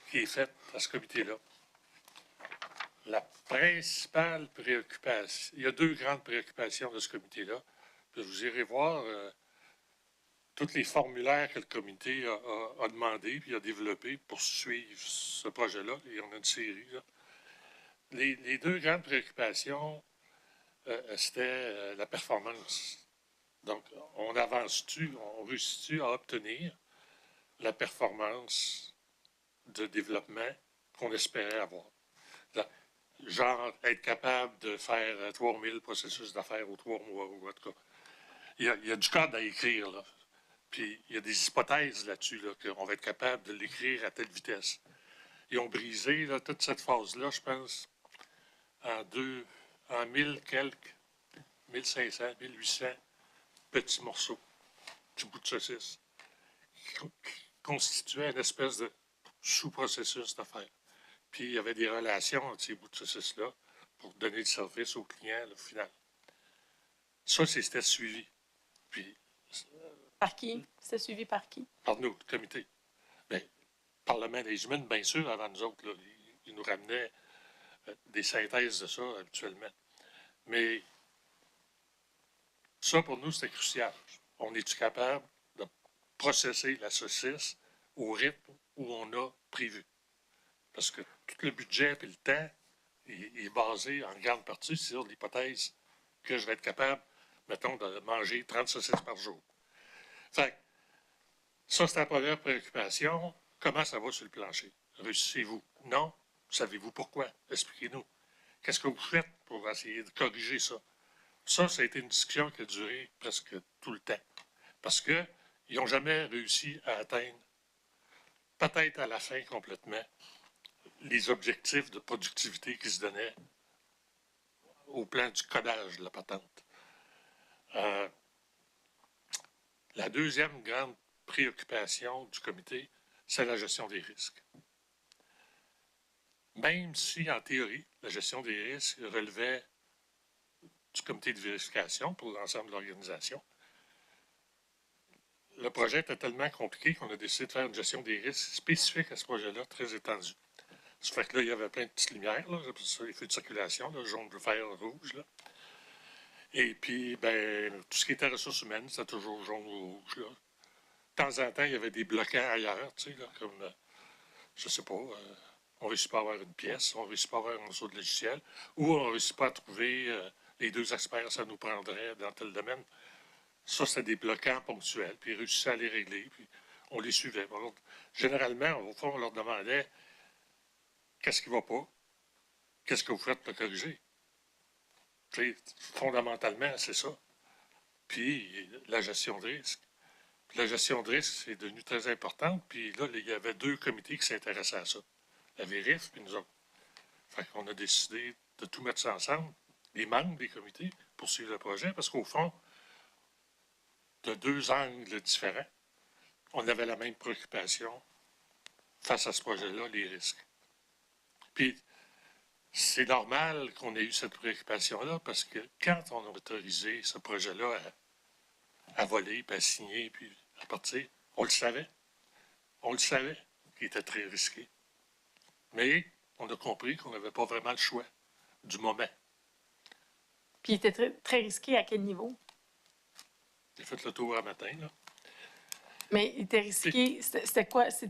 qui est fait à ce comité-là. La principale préoccupation, il y a deux grandes préoccupations de ce comité-là. Puis vous irez voir tous les formulaires que le comité a demandé puis a développé pour suivre ce projet-là. Il y en a une série. Là. Les deux grandes préoccupations, c'était la performance. Donc, on avance-tu, on réussit-tu à obtenir la performance de développement qu'on espérait avoir? Genre, être capable de faire 3000 processus d'affaires aux 3 mois, ou en tout cas. Il y a du code à écrire, là. Puis, il y a des hypothèses là-dessus, là, qu'on va être capable de l'écrire à telle vitesse. Ils ont brisé, là, toute cette phase-là, je pense, en 1000 quelques, 1500, 1800 petits morceaux, petits bouts de saucisse, qui constituaient une espèce de sous-processus d'affaires. Puis il y avait des relations entre ces bouts de saucisse-là pour donner le service au client au final. Ça, c'était suivi. Puis, Par qui? C'était suivi par qui? par nous, le comité. Bien, par le management, bien sûr, avant nous autres, là, ils nous ramenaient des synthèses de ça habituellement. Mais ça, pour nous, c'était crucial. On est-tu capable de processer la saucisse au rythme où on a prévu? Parce que tout le budget et le temps est basé en grande partie sur l'hypothèse que je vais être capable, mettons, de manger 30 saucisses par jour. Fait que, ça, c'est la première préoccupation. Comment ça va sur le plancher? Réussissez-vous? Non? Savez-vous pourquoi? Expliquez-nous. Qu'est-ce que vous faites pour essayer de corriger ça? Ça a été une discussion qui a duré presque tout le temps. Parce qu'ils n'ont jamais réussi à atteindre, peut-être à la fin complètement, les objectifs de productivité qui se donnaient au plan du codage de la patente. La deuxième grande préoccupation du comité, c'est la gestion des risques. Même si, en théorie, la gestion des risques relevait du comité de vérification pour l'ensemble de l'organisation, le projet était tellement compliqué qu'on a décidé de faire une gestion des risques spécifique à ce projet-là, très étendue. Ça fait que là, il y avait plein de petites lumières, là, les feux de circulation, là, jaune, vert, rouge. Là. Et puis, ben, tout ce qui était ressources humaines, c'était toujours jaune ou rouge. Là. De temps en temps, il y avait des bloquants ailleurs, tu sais, là, comme, je sais pas, on ne réussit pas à avoir une pièce, on ne réussit pas à avoir un morceau de logiciel, ou on ne réussit pas à trouver les 2 experts, ça nous prendrait dans tel domaine. Ça, c'était des bloquants ponctuels, puis ils réussissaient à les régler, puis on les suivait. Généralement, au fond, on leur demandait qu'est-ce qui ne va pas, qu'est-ce que vous faites pour le corriger. T'sais, fondamentalement, c'est ça. Puis la gestion de risque. Puis la gestion de risque, c'est devenu très importante. Puis là, il y avait 2 comités qui s'intéressaient à ça. La Vérif et nous autres. Fait qu'on a décidé de tout mettre ça ensemble, les membres des comités, pour suivre le projet, parce qu'au fond, de 2 angles différents, on avait la même préoccupation face à ce projet-là, les risques. Puis, c'est normal qu'on ait eu cette préoccupation-là, parce que quand on a autorisé ce projet-là à voler, puis à signer, puis à partir, on le savait. On le savait qu'il était très risqué. Mais on a compris qu'on n'avait pas vraiment le choix du moment. Puis il était très, très risqué à quel niveau? J'ai fait le tour un matin, là. Mais il était risqué. C'était quoi? C'est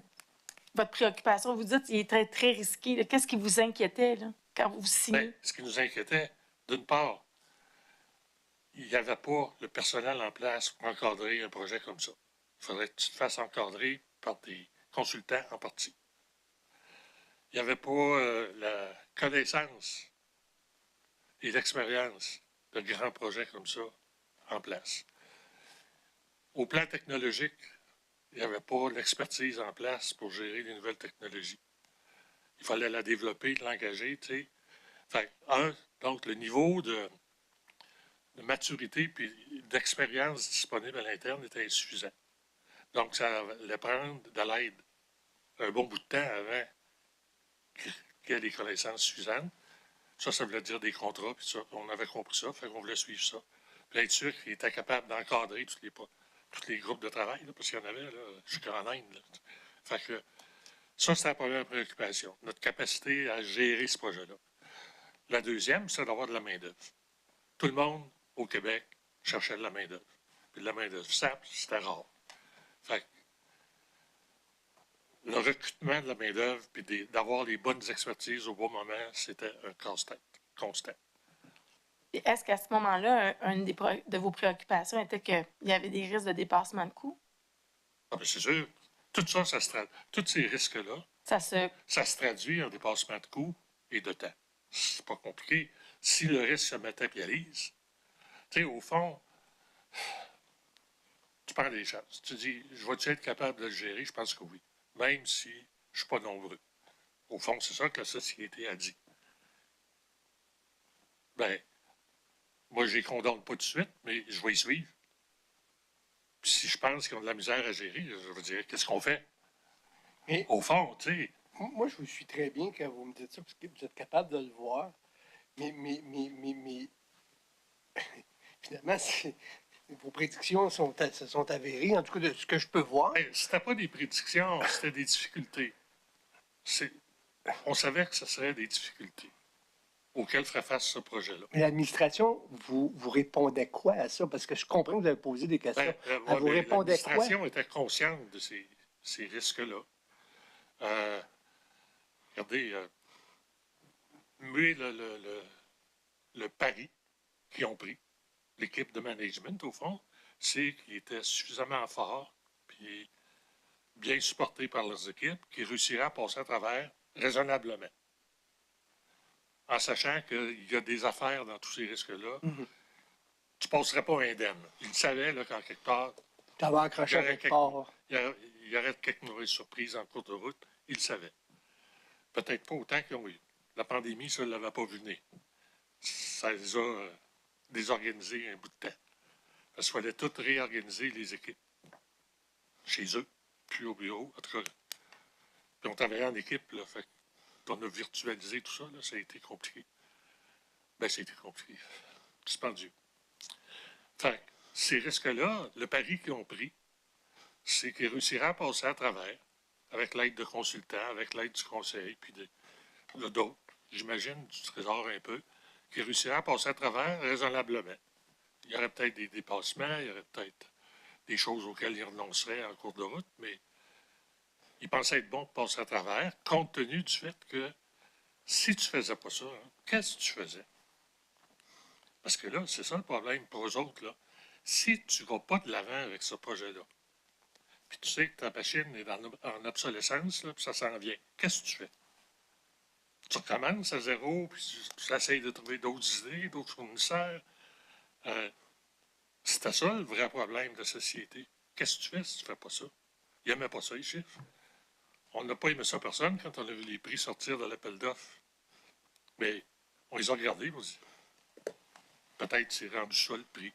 votre préoccupation? Vous dites qu'il était très risqué. Là. Qu'est-ce qui vous inquiétait là, quand vous signez? Bien, ce qui nous inquiétait, d'une part, il n'y avait pas le personnel en place pour encadrer un projet comme ça. Il faudrait que tu te fasses encadrer par des consultants en partie. Il n'y avait pas la connaissance et l'expérience de grands projets comme ça en place. Au plan technologique, il n'y avait pas l'expertise en place pour gérer les nouvelles technologies. Il fallait la développer, l'engager, tu sais. Fait, donc le niveau de maturité et d'expérience disponible à l'interne était insuffisant. Donc, ça allait prendre de l'aide un bon bout de temps avant qu'il y ait des connaissances suffisantes. Ça voulait dire des contrats, puis ça. On avait compris ça, fait qu'on voulait suivre ça. Puis être sûr qu'il était capable d'encadrer tous les groupes de travail, là, parce qu'il y en avait là, jusqu'en Inde. Là. Fait que ça, c'était la première préoccupation, notre capacité à gérer ce projet-là. La deuxième, c'est d'avoir de la main-d'œuvre. Tout le monde au Québec cherchait de la main-d'œuvre. Puis de la main-d'œuvre simple, c'était rare. Fait que le recrutement de la main-d'œuvre puis d'avoir les bonnes expertises au bon moment, c'était un casse-tête constant. Est-ce qu'à ce moment-là, une de vos préoccupations était qu'il y avait des risques de dépassement de coûts? Ah, bien, c'est sûr. Tout ça, tous ces risques-là, ça se traduit en dépassement de coûts et de temps. C'est pas compliqué. Si le risque se matérialise, tu sais, au fond, tu prends les chances. Tu dis, je vais-tu être capable de le gérer? Je pense que oui. Même si je ne suis pas nombreux. Au fond, c'est ça que la société a dit. Ben, moi, je ne les condamne pas tout de suite, mais je vais y suivre. Puis si je pense qu'ils ont de la misère à gérer, je veux dire, qu'est-ce qu'on fait? Mais, au fond, tu sais. Moi, je vous suis très bien quand vous me dites ça, parce que vous êtes capable de le voir. Mais finalement, vos prédictions se sont avérées, en tout cas de ce que je peux voir. Ben, c'était pas des prédictions, c'était des difficultés. On savait que ce serait des difficultés auxquelles ferait face ce projet-là. Mais l'administration, vous répondait quoi à ça? Parce que je comprends que vous avez posé des questions. Ben, vous répondait quoi? L'administration était consciente de ces risques-là. Regardez, mais le pari qu'ils ont pris, l'équipe de management, au fond, c'est qu'ils étaient suffisamment forts puis bien supportés par leurs équipes, qu'ils réussiraient à passer à travers raisonnablement. En sachant qu'il y a des affaires dans tous ces risques-là, tu ne passerais pas indemne. Ils savaient là, qu'en quelque part, Tu avais accroché à quelque part. il y aurait quelques mauvaises surprises en cours de route. Ils le savaient. Peut-être pas autant qu'ils ont eu. La pandémie, ça ne l'avait pas vu venir. Ça les a désorganisés un bout de temps. Parce qu'il fallait tout réorganiser les équipes. Chez eux, puis au bureau, en tout cas. Puis on travaillait en équipe, là, fait qu'on a virtualisé tout ça, là, ça a été compliqué. Ben, ça a été compliqué. Suspendu. Fait ces risques-là, le pari qu'ils ont pris, c'est qu'ils réussiraient à passer à travers, avec l'aide de consultants, avec l'aide du conseil, puis d'autres, j'imagine, du trésor un peu, qu'ils réussiraient à passer à travers raisonnablement. Il y aurait peut-être des dépassements, il y aurait peut-être des choses auxquelles ils renonceraient en cours de route, mais ils pensaient être bons de passer à travers, compte tenu du fait que si tu ne faisais pas ça, hein, qu'est-ce que tu faisais? Parce que là, c'est ça le problème pour eux autres, là. Si tu ne vas pas de l'avant avec ce projet-là, puis tu sais que ta machine est en obsolescence, là, puis ça s'en vient, qu'est-ce que tu fais? Tu recommences à zéro, puis tu essaies de trouver d'autres idées, d'autres fournisseurs. C'était ça le vrai problème de la société. Qu'est-ce que tu fais si tu ne fais pas ça? Ils n'aimaient pas ça, les chiffres. On n'a pas aimé ça personne quand on a vu les prix sortir de l'appel d'offres. Mais on les a regardés, on dit, peut-être c'est rendu ça le prix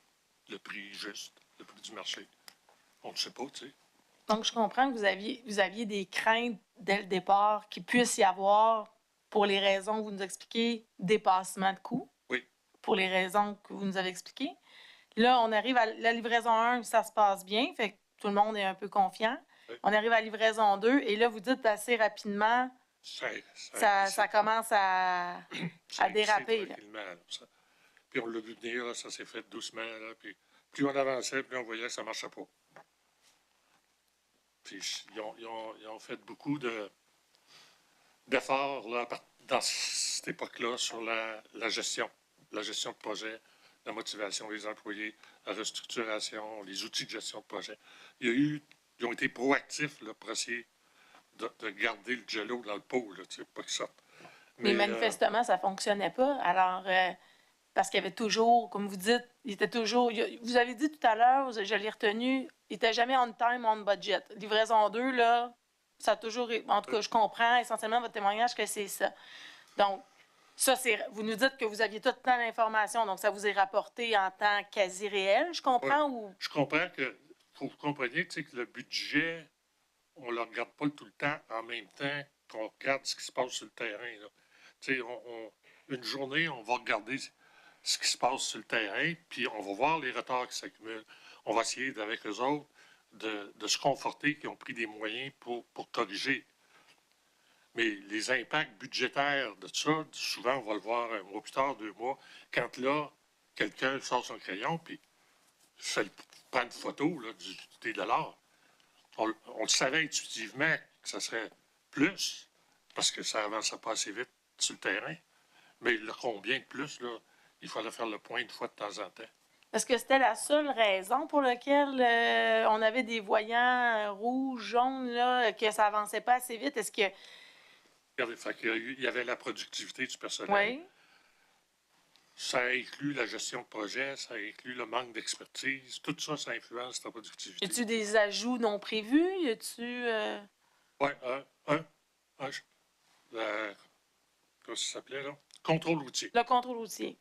juste, le prix du marché. On ne sait pas, tu sais. Donc, je comprends que vous aviez des craintes dès le départ qu'il puisse y avoir, pour les raisons que vous nous expliquez, dépassement de coûts. Oui. Pour les raisons que vous nous avez expliquées. Là, on arrive à la livraison 1, ça se passe bien, fait que tout le monde est un peu confiant. Oui. On arrive à la livraison 2, et là, vous dites assez rapidement, ça commence à déraper. Là. Puis on l'a vu venir, là, ça s'est fait doucement. Là, puis plus on avançait, plus on voyait que ça ne marchait pas. Puis ils ont fait beaucoup d'efforts là, dans cette époque-là sur la gestion de projet, la motivation des employés, la restructuration, les outils de gestion de projet. Ils ont été proactifs là, pour essayer de garder le jello dans le pot, là, pas qu'il sorte. Mais manifestement, ça ne fonctionnait pas. Alors, Parce qu'il y avait toujours, comme vous dites, il était toujours. Vous avez dit tout à l'heure, je l'ai retenu, il n'était jamais on time, on budget. Livraison 2, là, ça a toujours. En tout cas, je comprends essentiellement votre témoignage que c'est ça. Donc, ça, vous nous dites que vous aviez tout le temps l'information, donc ça vous est rapporté en temps quasi réel, je comprends? Oui. Ou... Je comprends que, faut que vous compreniez, que le budget, on ne le regarde pas tout le temps en même temps qu'on regarde ce qui se passe sur le terrain. Là. Une journée, on va regarder ce qui se passe sur le terrain, puis on va voir les retards qui s'accumulent. On va essayer, avec eux autres, de se conforter qu'ils ont pris des moyens pour corriger. Mais les impacts budgétaires de ça, souvent, on va le voir un mois plus tard, 2 mois, quand là, quelqu'un sort son crayon, puis prend une photo là, des dollars. On le savait intuitivement que ça serait plus, parce que ça avançait pas assez vite sur le terrain. Mais le combien de plus, là, il fallait faire le point une fois de temps en temps. Est-ce que c'était la seule raison pour laquelle on avait des voyants rouges, jaunes, là, que ça avançait pas assez vite? Est-ce que... Regardez, il y avait la productivité du personnel. Oui. Ça inclut la gestion de projet, ça inclut le manque d'expertise. Tout ça, ça influence la productivité. Y a-tu des ajouts non prévus? Y a-tu... Oui, comment ça s'appelait, là? Contrôle routier. Le contrôle routier.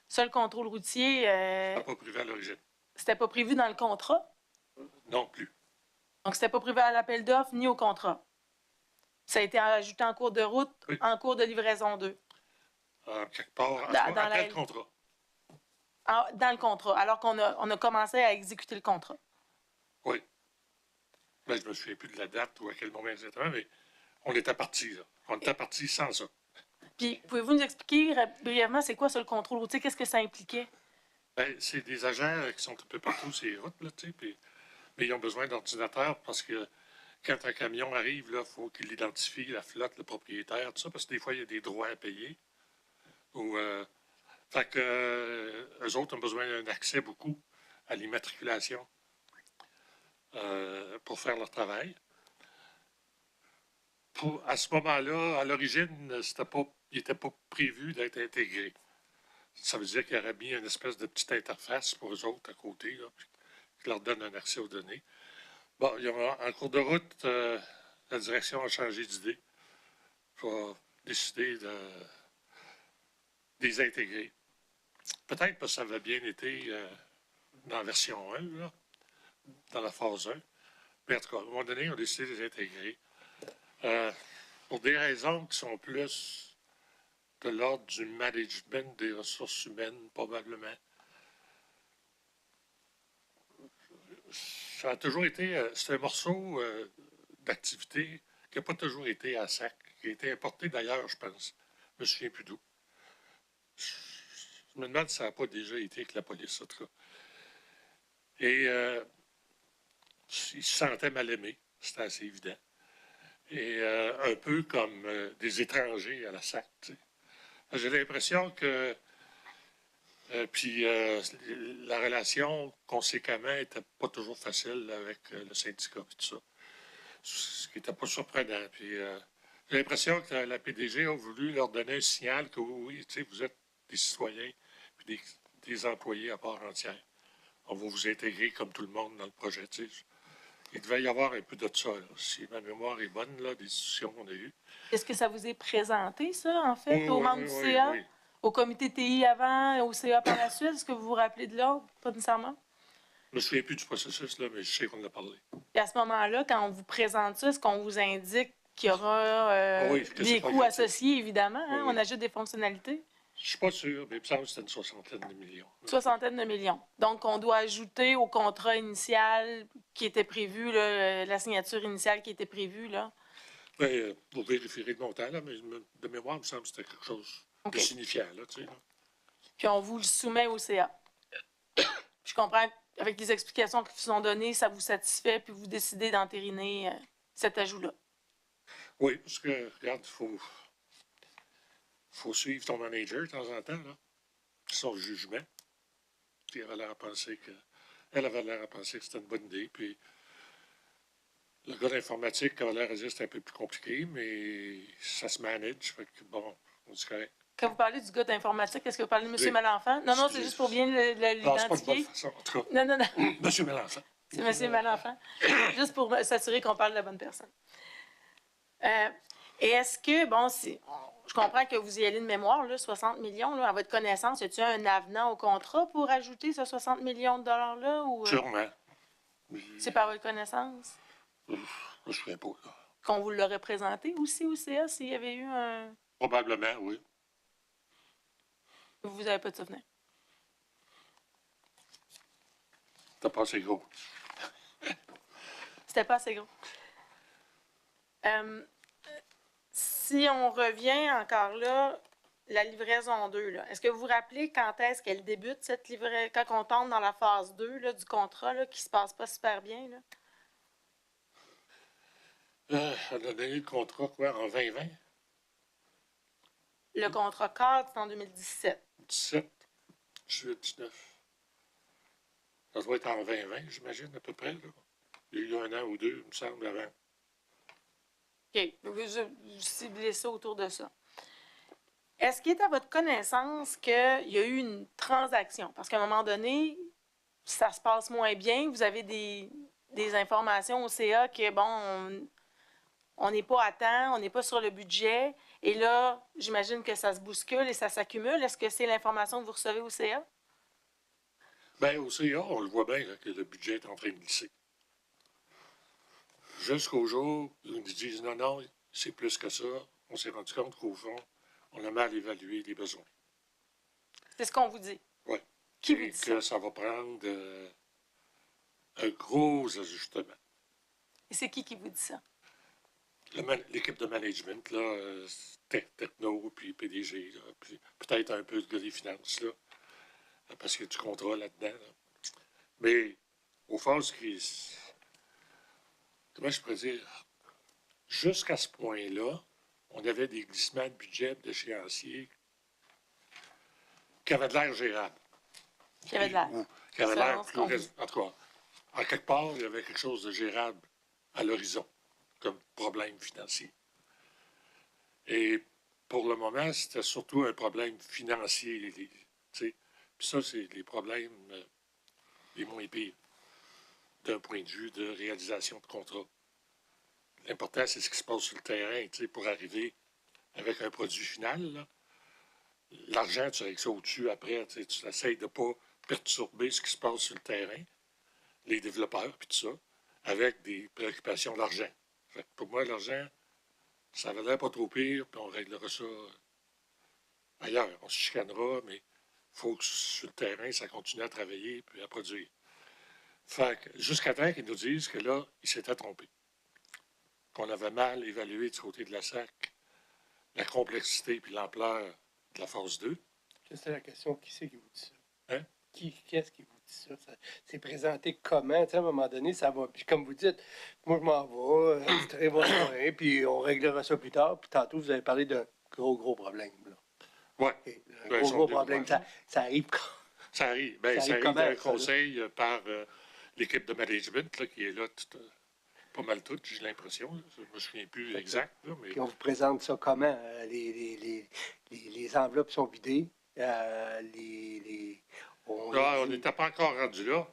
Ça, le contrôle routier, Ça n'a pas prévu à l'origine. c'était pas prévu dans le contrat. Non plus. Donc, c'était pas prévu à l'appel d'offres ni au contrat. Ça a été ajouté en cours de route, Oui. en cours de livraison 2. Quelque part, Dans après le contrat. Dans le contrat, alors qu'on a commencé à exécuter le contrat. Oui. Ben, je ne me souviens plus de la date ou à quel moment exactement, mais on était parti, là. On était parti sans ça. Puis, pouvez-vous nous expliquer brièvement, c'est quoi ça, le contrôle routier? Qu'est-ce que ça impliquait? Ben, c'est des agents qui sont un peu partout sur les routes, là, tu sais, mais ils ont besoin d'ordinateurs parce que quand un camion arrive, il faut qu'il identifie la flotte, le propriétaire, tout ça, parce que des fois, il y a des droits à payer. Fait que eux autres ont besoin d'un accès beaucoup à l'immatriculation pour faire leur travail. À ce moment-là, à l'origine, il n'était pas prévu d'être intégré. Ça veut dire qu'il aurait mis une espèce de petite interface pour eux autres à côté, là, qui leur donne un accès aux données. Bon, en cours de route, la direction a changé d'idée. Il va décider de les intégrer. Peut-être parce que ça avait bien été dans la version 1, là, dans la phase 1. Mais en tout cas, à un moment donné, on a décidé de les intégrer. Pour des raisons qui sont plus de l'ordre du management des ressources humaines, probablement. Ça a toujours été, c'est un morceau d'activité qui n'a pas toujours été à SAC, qui a été importé d'ailleurs, je pense. Je me souviens plus d'où. Je me demande si ça n'a pas déjà été avec la police, en tout cas. Et ils se sentaient mal aimés, c'était assez évident. Et un peu comme des étrangers à la SAC. T'sais. J'ai l'impression que la relation, conséquemment, n'était pas toujours facile avec le syndicat et tout ça. Ce qui n'était pas surprenant. Puis j'ai l'impression que la PDG a voulu leur donner un signal que oui, vous êtes des citoyens et des employés à part entière. On va vous intégrer comme tout le monde dans le projet. T'sais. Il devait y avoir un peu de ça, là. Si ma mémoire est bonne, là, des discussions qu'on a eues. Est-ce que ça vous est présenté, ça, en fait, aux membres du Oui, CA? oui. Au comité TI avant, au CA par la suite? Est-ce que vous vous rappelez de l'ordre? Pas nécessairement. Je ne me souviens plus du processus, là, mais je sais qu'on en a parlé. Et à ce moment-là, quand on vous présente ça, est-ce qu'on vous indique qu'il y aura des coûts associés, évidemment? Hein? Oui. On ajoute des fonctionnalités? Je ne suis pas sûr, mais il me semble que c'était une soixantaine de millions. Soixantaine de millions. Donc, on doit ajouter au contrat initial qui était prévu, là, la signature initiale qui était prévue, là. Ben, vous vérifierez le montant, là, mais de mémoire, il me semble que c'était quelque chose de signifiant, là, tu sais. Là. Puis on vous le soumet au CA. Je comprends qu'avec les explications qui vous sont données, ça vous satisfait, puis vous décidez d'entériner cet ajout-là. Oui, parce que, regarde, il faut suivre ton manager de temps en temps, là, son jugement. Puis elle avait l'air à penser que c'était une bonne idée. Puis le gars d'informatique avait l'air à dire que c'était un peu plus compliqué, mais ça se manage. Fait que bon, on dit correct. Quand vous parlez du gars d'informatique, est-ce que vous parlez de M. Oui. Malenfant? Non, c'est juste pour bien Non, c'est pas de bonne l'identifier. façon. En tout cas, Non. M. Mélenchon. C'est M. Malenfant. Juste pour s'assurer qu'on parle de la bonne personne. Et est-ce que, bon, je comprends que vous y allez de mémoire, là, 60 millions, là, à votre connaissance, y a-t-il un avenant au contrat pour ajouter ce 60 millions de dollars-là? Ou Sûrement. c'est par votre connaissance? Je ne me souviens pas, là. Qu'on vous l'aurait présenté aussi au CA s'il y avait eu un. Probablement, oui. Vous n'avez pas de souvenir? T'as pas assez gros. C'était pas assez gros. Si on revient encore là, la livraison 2, là, est-ce que vous vous rappelez quand est-ce qu'elle débute, cette livraison, quand on tombe dans la phase 2 là, du contrat, là, qui se passe pas super bien? Là? On a donné le contrat, quoi, en 2020? Le contrat cadre, c'est en 2017. 17, 18, 19. Ça doit être en 2020, j'imagine, à peu près, là. Il y a eu un an ou deux, il me semble, avant. OK. Vous ciblez ça autour de ça. Est-ce qu'il est à votre connaissance qu'il y a eu une transaction? Parce qu'à un moment donné, ça se passe moins bien. Vous avez des informations au CA que, bon, on n'est pas à temps, on n'est pas sur le budget. Et là, j'imagine que ça se bouscule et ça s'accumule. Est-ce que c'est l'information que vous recevez au CA? Bien, au CA, on le voit bien là, que le budget est en train de glisser. Jusqu'au jour où ils nous disent non, c'est plus que ça. On s'est rendu compte qu'au fond, on a mal évalué les besoins. C'est ce qu'on vous dit. Oui. Qui vous Et dit que ça? ça va prendre un gros ajustement. Et c'est qui vous dit ça? L'équipe de management, là, techno, puis PDG, là, puis peut-être un peu de gars des finances, là, parce qu'il y a du contrat là-dedans. Là. Mais au fond, comment je pourrais dire, jusqu'à ce point-là, on avait des glissements de budget d'échéancier qui avaient de l'air gérables. Qui avait de l'air. Qui avaient Selon l'air ce qu'on plus. En tout cas, en quelque part, il y avait quelque chose de gérable à l'horizon comme problème financier. Et pour le moment, c'était surtout un problème financier. Puis ça, c'est les problèmes les moins pires d'un point de vue de réalisation de contrat. L'important, c'est ce qui se passe sur le terrain pour arriver avec un produit final. Là. L'argent, tu règles ça au-dessus après. Tu essaies de ne pas perturber ce qui se passe sur le terrain, les développeurs, puis tout ça, avec des préoccupations d'argent. Pour moi, l'argent, ça avait l'air pas trop pire, puis on réglera ça ailleurs. On se chicanera, mais il faut que sur le terrain, ça continue à travailler puis à produire. Fait que jusqu'à temps qu'ils nous disent que là, ils s'étaient trompés. Qu'on avait mal évalué du côté de la SAC la complexité puis l'ampleur de la phase 2. C'est la question, qui c'est qui vous dit ça? Hein? Qu'est-ce qui vous dit ça? C'est présenté comment? À un moment donné, ça va. Puis comme vous dites, moi je m'en vais, c'est très bon soin, puis on réglera ça plus tard. Puis tantôt, vous avez parlé d'un gros problème. Là. Oui. Un gros problème. Ça arrive quand? Ça arrive. Ça Ça arrive arrive d'un comment, conseil par l'équipe de management là, qui est là pas mal toute, j'ai l'impression. Je ne me souviens plus exact. Là, mais... Puis on vous présente ça comment? Les enveloppes sont vidées. on n'était pas encore rendu là,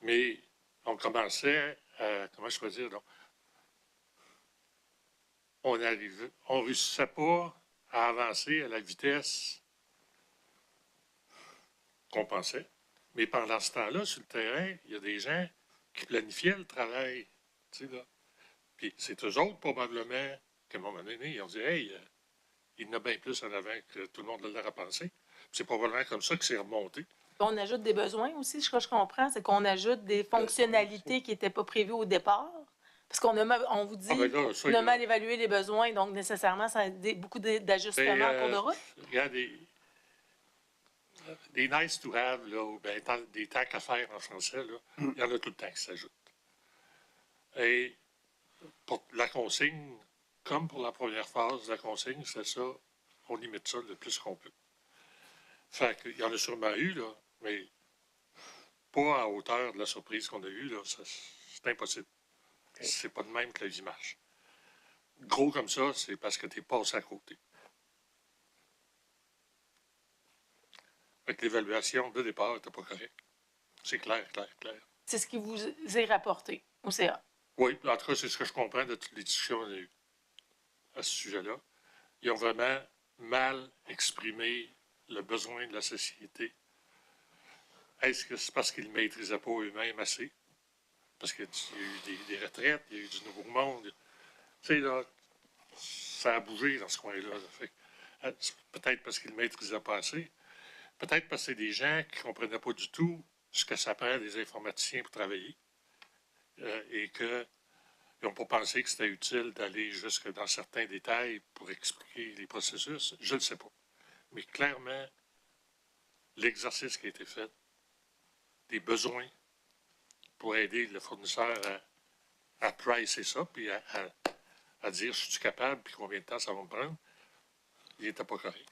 mais on commençait à, comment je peux dire, donc, on ne réussissait pas à avancer à la vitesse qu'on pensait. Mais pendant ce temps-là, sur le terrain, il y a des gens qui planifiaient le travail. Tu sais, là. Puis c'est eux autres, probablement, qu'à un moment donné, ils ont dit « Hey, il y en a bien plus en avant que tout le monde l'a pensé. » C'est probablement comme ça que c'est remonté. On ajoute des besoins aussi, ce que je comprends, c'est qu'on ajoute des fonctionnalités qui n'étaient pas prévues au départ. Parce qu'on vous dit, on a mal évalué les besoins, donc nécessairement, ça a beaucoup d'ajustements en cours de route. Regarde, des nice to have, là, ou bien des tacs à faire en français, là, il y en a tout le temps qui s'ajoutent. Et pour la consigne, comme pour la première phase de la consigne, c'est ça, on limite ça le plus qu'on peut. Fait qu'il y en a sûrement eu, là, mais pas à hauteur de la surprise qu'on a eue, là, c'est impossible. Okay. C'est pas de même que la vie marche. Gros comme ça, c'est parce que tu es passé à côté. Fait que l'évaluation de départ n'était pas correcte. C'est clair, clair, clair. C'est ce qui vous est rapporté au CA. Oui, en tout cas, c'est ce que je comprends de toutes les discussions qu'on a eues à ce sujet-là. Ils ont vraiment mal exprimé le besoin de la société. Est-ce que c'est parce qu'ils ne maîtrisaient pas eux-mêmes assez? Parce qu'il y a eu des retraites, il y a eu du nouveau monde. Tu sais, là, ça a bougé dans ce coin-là. Fait que, peut-être parce qu'ils ne maîtrisaient pas assez. Peut-être parce que c'est des gens qui ne comprenaient pas du tout ce que ça prend des informaticiens pour travailler. Et qu'ils n'ont pas pensé que c'était utile d'aller jusque dans certains détails pour expliquer les processus. Je ne le sais pas. Mais clairement, l'exercice qui a été fait, des besoins pour aider le fournisseur à pricer ça, puis à dire je suis capable, puis combien de temps ça va me prendre, il n'était pas correct.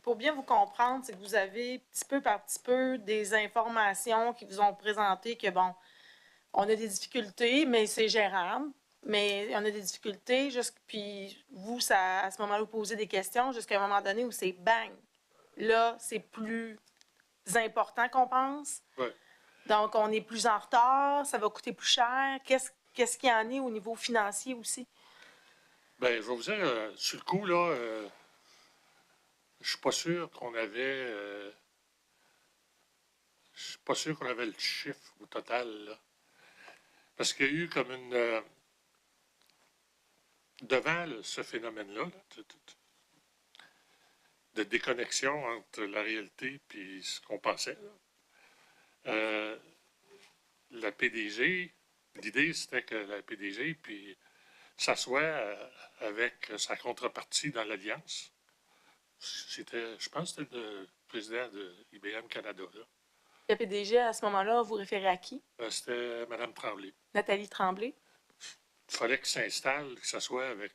Pour bien vous comprendre, c'est que vous avez petit peu par petit peu des informations qui vous ont présenté que, bon, on a des difficultés, mais c'est gérable. Mais on a des difficultés, puis vous, ça, à ce moment-là, vous posez des questions jusqu'à un moment donné où c'est bang. Là, c'est plus important qu'on pense. Ouais. Donc, on est plus en retard, ça va coûter plus cher. Qu'est-ce qu'il y en est au niveau financier aussi? Bien, je vais vous dire, sur le coup, là, je suis pas sûr qu'on avait. Je suis pas sûr qu'on avait le chiffre au total, là. Parce qu'il y a eu comme une. Devant ce phénomène-là, là, de déconnexion entre la réalité et ce qu'on pensait, la PDG, l'idée c'était que la PDG puis s'assoit avec sa contrepartie dans l'Alliance. C'était, je pense que c'était le président de IBM Canada. Là. Le PDG, à ce moment-là, vous référez à qui? C'était Mme Tremblay. Nathalie Tremblay. Il fallait qu'ils s'installent, qu'ils s'assoient avec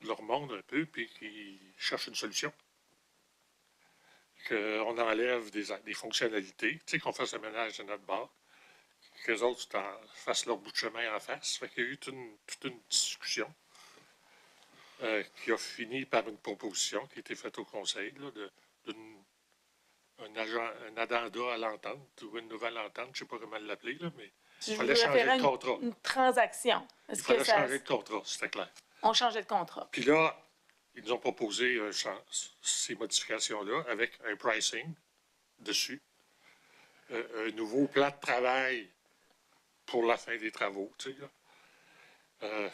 leur monde un peu, puis qu'ils cherchent une solution. Qu'on enlève des fonctionnalités, tu sais, qu'on fasse le ménage de notre bord, qu'eux autres fassent leur bout de chemin en face. Fait qu'il y a eu toute une discussion qui a fini par une proposition qui a été faite au Conseil là, un addenda à l'entente ou une nouvelle entente, je ne sais pas comment l'appeler, là, mais Si il je fallait vous changer référais de à contrat. une transaction. Il Est-ce que fallait ça... changer de contrat, c'était clair. On changeait de contrat. Puis là, ils nous ont proposé ces modifications-là avec un pricing dessus, un nouveau plan de travail pour la fin des travaux, tu sais, là.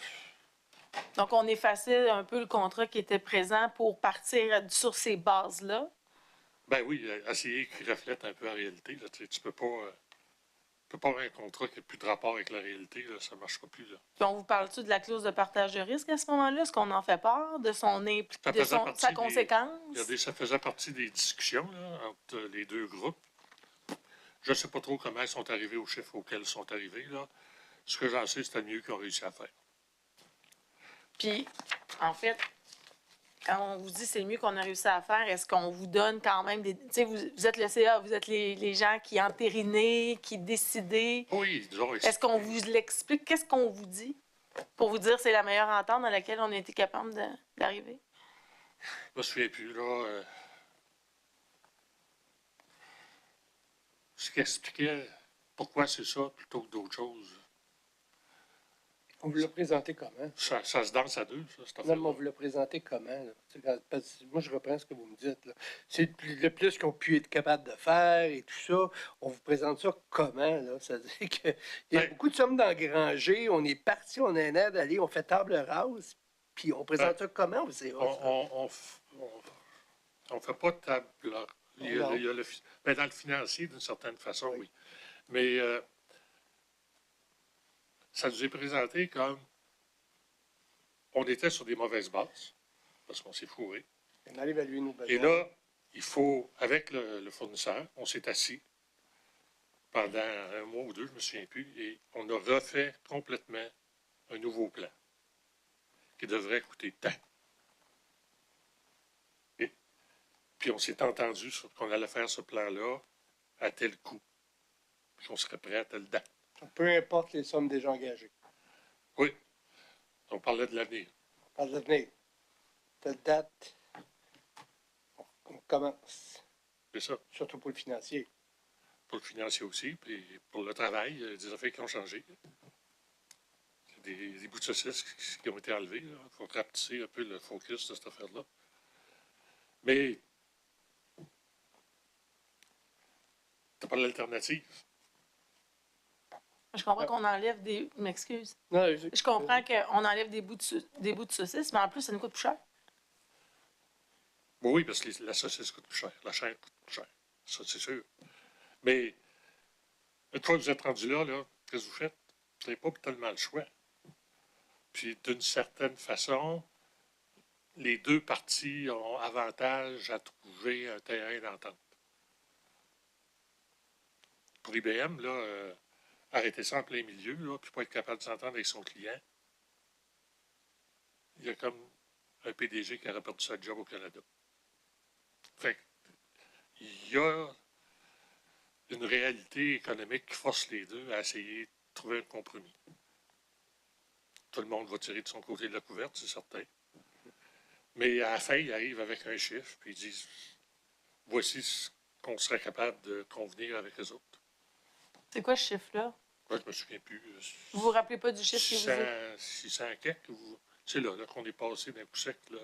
Donc, on effaçait un peu le contrat qui était présent pour partir sur ces bases-là. Ben oui, essayer qu'il reflète un peu la réalité. Là, tu peux pas avoir un contrat qui n'a plus de rapport avec la réalité, là, ça ne marchera plus. Là. Puis on vous parle-tu de la clause de partage de risque à ce moment-là? Est-ce qu'on en fait part de sa conséquence? Ça faisait partie des discussions là, entre les deux groupes. Je ne sais pas trop comment ils sont arrivés au chiffre auquel ils sont arrivés. Là. Ce que j'en sais, c'était le mieux qu'ils ont réussi à faire. Puis, en fait, quand on vous dit c'est le mieux qu'on a réussi à faire, est-ce qu'on vous donne quand même des... Tu sais, vous êtes le CA, vous êtes les gens qui entérinez, qui décidez. Oui, disons. Est-ce qu'on vous l'explique? Qu'est-ce qu'on vous dit pour vous dire c'est la meilleure entente dans laquelle on a été capable d'arriver? Je me souviens plus, là. Ce qui expliquait pourquoi c'est ça plutôt que d'autres choses. On vous l'a présenté comment? Ça se danse à deux, ça, cette Non, affaire-là. mais on vous l'a présenté comment? Là? Parce que moi, je reprends ce que vous me dites. Là. C'est le plus qu'on puisse être capable de faire et tout ça. On vous présente ça comment? Là? Ça veut dire qu'il y a Ben, beaucoup de sommes d'engranger. On est parti, on a un air d'aller, on fait table rase. Puis on présente ça comment? On fait pas de table. Là. Il y a ben, dans le financier, d'une certaine façon, oui. Mais ça nous est présenté comme on était sur des mauvaises bases, parce qu'on s'est fourré. On allait évaluer nos besoins. Et là, il faut, avec le fournisseur, on s'est assis pendant un mois ou deux, je ne me souviens plus, et on a refait complètement un nouveau plan qui devrait coûter tant. Et puis on s'est entendu qu'on allait faire ce plan-là à tel coût, puis qu'on serait prêt à telle date. Peu importe les sommes déjà engagées. Oui, on parlait de l'avenir. On parle de venir. Telle date, on commence. C'est ça. Surtout pour le financier. Pour le financier aussi, puis pour le travail, il y a des affaires qui ont changé. Il y a des bouts de saucisse qui ont été enlevés. Il faut rapetisser un peu le focus de cette affaire-là. Mais t'as pas d'alternative. Je comprends qu'on enlève des. M'excuse. Non, Je comprends qu'on enlève des bouts de saucisse, mais en plus, ça nous coûte plus cher. Oui, parce que la saucisse coûte plus cher. La chair coûte plus cher. Ça, c'est sûr. Mais une fois que vous êtes rendu là, qu'est-ce que vous faites? Vous n'avez pas tellement le choix. Puis, d'une certaine façon, les deux parties ont avantage à trouver un terrain d'entente. Pour IBM, là, arrêter ça en plein milieu, là, puis pas être capable de s'entendre avec son client, il y a comme un PDG qui aurait perdu sa job au Canada. Fait il y a une réalité économique qui force les deux à essayer de trouver un compromis. Tout le monde va tirer de son côté de la couverte, c'est certain. Mais à la fin, ils arrivent avec un chiffre, puis ils disent voici ce qu'on serait capable de convenir avec les autres. C'est quoi ce chiffre-là? Moi, je me souviens plus. Vous vous rappelez pas du chiffre que vous avez? 600 quelques, ou c'est là qu'on est passé d'un coup sec, là.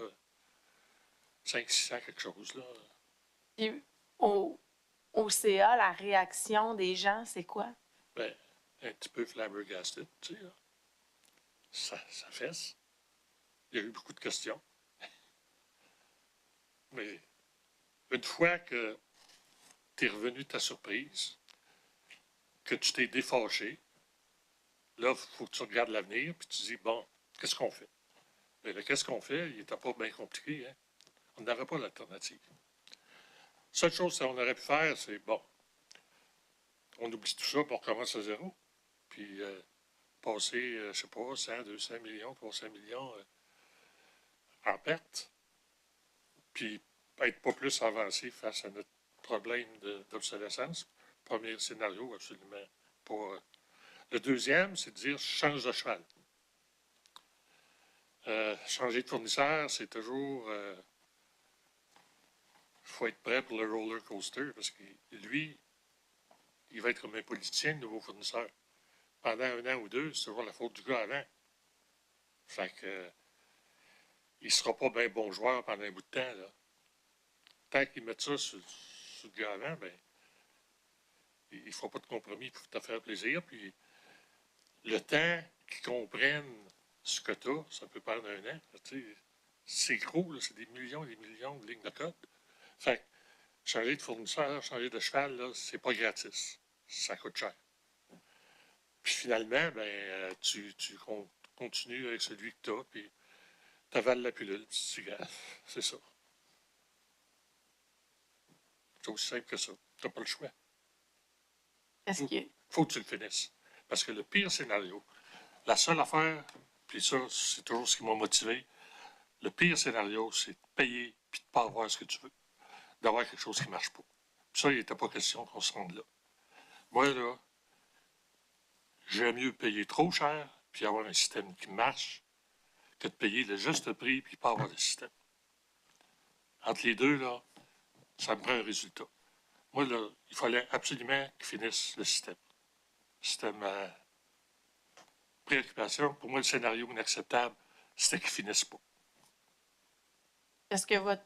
500-600 quelque chose, là. Puis au CA, la réaction des gens, c'est quoi? Ben, un petit peu flabbergasted, tu sais, là. Ça fesse. Il y a eu beaucoup de questions. Mais une fois que tu es revenu de ta surprise, que tu t'es défâché, là, il faut que tu regardes l'avenir, puis tu dis, bon, qu'est-ce qu'on fait? Mais là, qu'est-ce qu'on fait? Il n'était pas bien compliqué, hein? On n'avait pas l'alternative. Seule chose qu'on aurait pu faire, c'est, bon, on oublie tout ça, puis on recommence à zéro. Puis passer, je ne sais pas, 100, 200 millions, 300 millions en perte. Puis être pas plus avancé face à notre problème d'obsolescence. Premier scénario, absolument pas. Le deuxième, c'est de dire change de cheval. Changer de fournisseur, c'est toujours. Il faut être prêt pour le roller coaster parce que lui, il va être comme un politicien, le nouveau fournisseur. Pendant 1 an ou 2, c'est toujours la faute du gars avant. Fait que. Il ne sera pas bien bon joueur pendant un bout de temps, là. Tant qu'ils mettent ça sur le gars avant, ben, il ne fera pas de compromis pour te faire plaisir. Puis le temps qu'ils comprennent ce que tu as, ça peut prendre 1 an. C'est gros, là, c'est des millions et des millions de lignes de code. Fait que changer de fournisseur, changer de cheval, là, c'est pas gratis. Ça coûte cher. Puis finalement, ben, tu continues avec celui que tu as, puis tu avales la pilule, puis tu gaffes. C'est ça. C'est aussi simple que ça. Tu n'as pas le choix. Est-ce que. Faut que tu le finisses. Parce que le pire scénario, la seule affaire, puis ça, c'est toujours ce qui m'a motivé, le pire scénario, c'est de payer puis de ne pas avoir ce que tu veux. D'avoir quelque chose qui ne marche pas. Puis ça, il n'était pas question qu'on se rende là. Moi, là, j'aime mieux payer trop cher puis avoir un système qui marche que de payer le juste prix puis pas avoir le système. Entre les deux, là, ça me prend un résultat. Moi, là, il fallait absolument qu'ils finissent le système. Système préoccupation. Pour moi, le scénario inacceptable, c'était qu'ils ne finissent pas. Est-ce que votre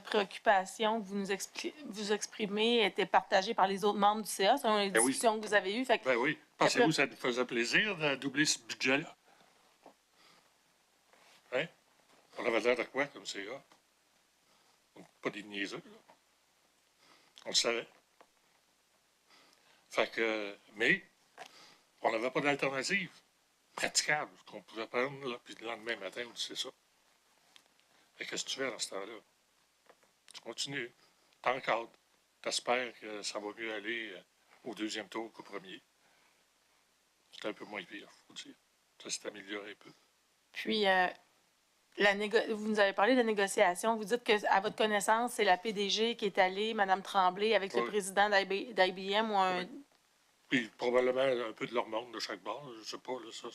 préoccupation que vous exprimez était partagée par les autres membres du CA selon les discussions que vous avez eues? Fait que, ben oui. Pensez-vous que ça nous faisait plaisir de doubler ce budget-là? Hein? On avait l'air de quoi comme CA? Pas des niaiseux, là. On le savait. Fait que, mais, on n'avait pas d'alternative praticable qu'on pouvait prendre, là, puis le lendemain matin, on disait ça. Et qu'est-ce que tu fais dans ce temps-là? Tu continues, t'encadres, t'espères que ça va mieux aller au deuxième tour qu'au premier. C'est un peu moins pire, il faut dire. Ça s'est amélioré un peu. Puis, vous nous avez parlé de négociation. Vous dites qu'à votre connaissance, c'est la PDG qui est allée, Mme Tremblay, avec le président d'IBM ou un. Oui. Puis probablement un peu de leur monde de chaque bord. Je ne sais pas, là, ça,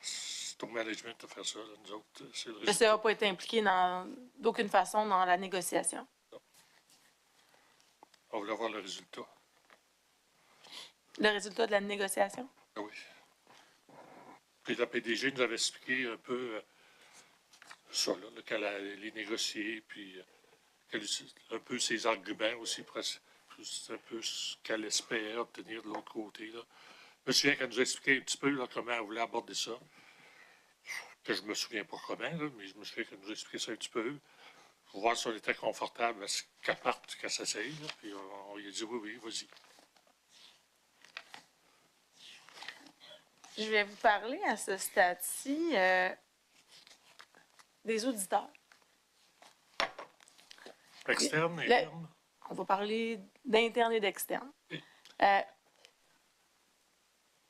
c'est au management de faire ça, là, nous autres. C'est le Le résultat. CA n'a pas été impliqué d'aucune façon dans la négociation. Non. On voulait voir le résultat. Le résultat de la négociation? Ah oui. Puis la PDG nous avait expliqué un peu ça, là, qu'elle allait les négocier, puis un peu ses arguments aussi, presque, un peu ce qu'elle espérait obtenir de l'autre côté. Là. Je me souviens qu'elle nous a expliqué un petit peu là, comment elle voulait aborder ça. Que je me souviens pas comment, là, mais je me souviens qu'elle nous a expliqué ça un petit peu. Pour voir si on était confortable à ce qu'elle parte, qu'elle s'essaye. Là. Puis on lui a dit oui, vas-y. Je vais vous parler à ce stade-ci des auditeurs. Externe, Le- interne. On va parler d'interne et d'externe. Oui.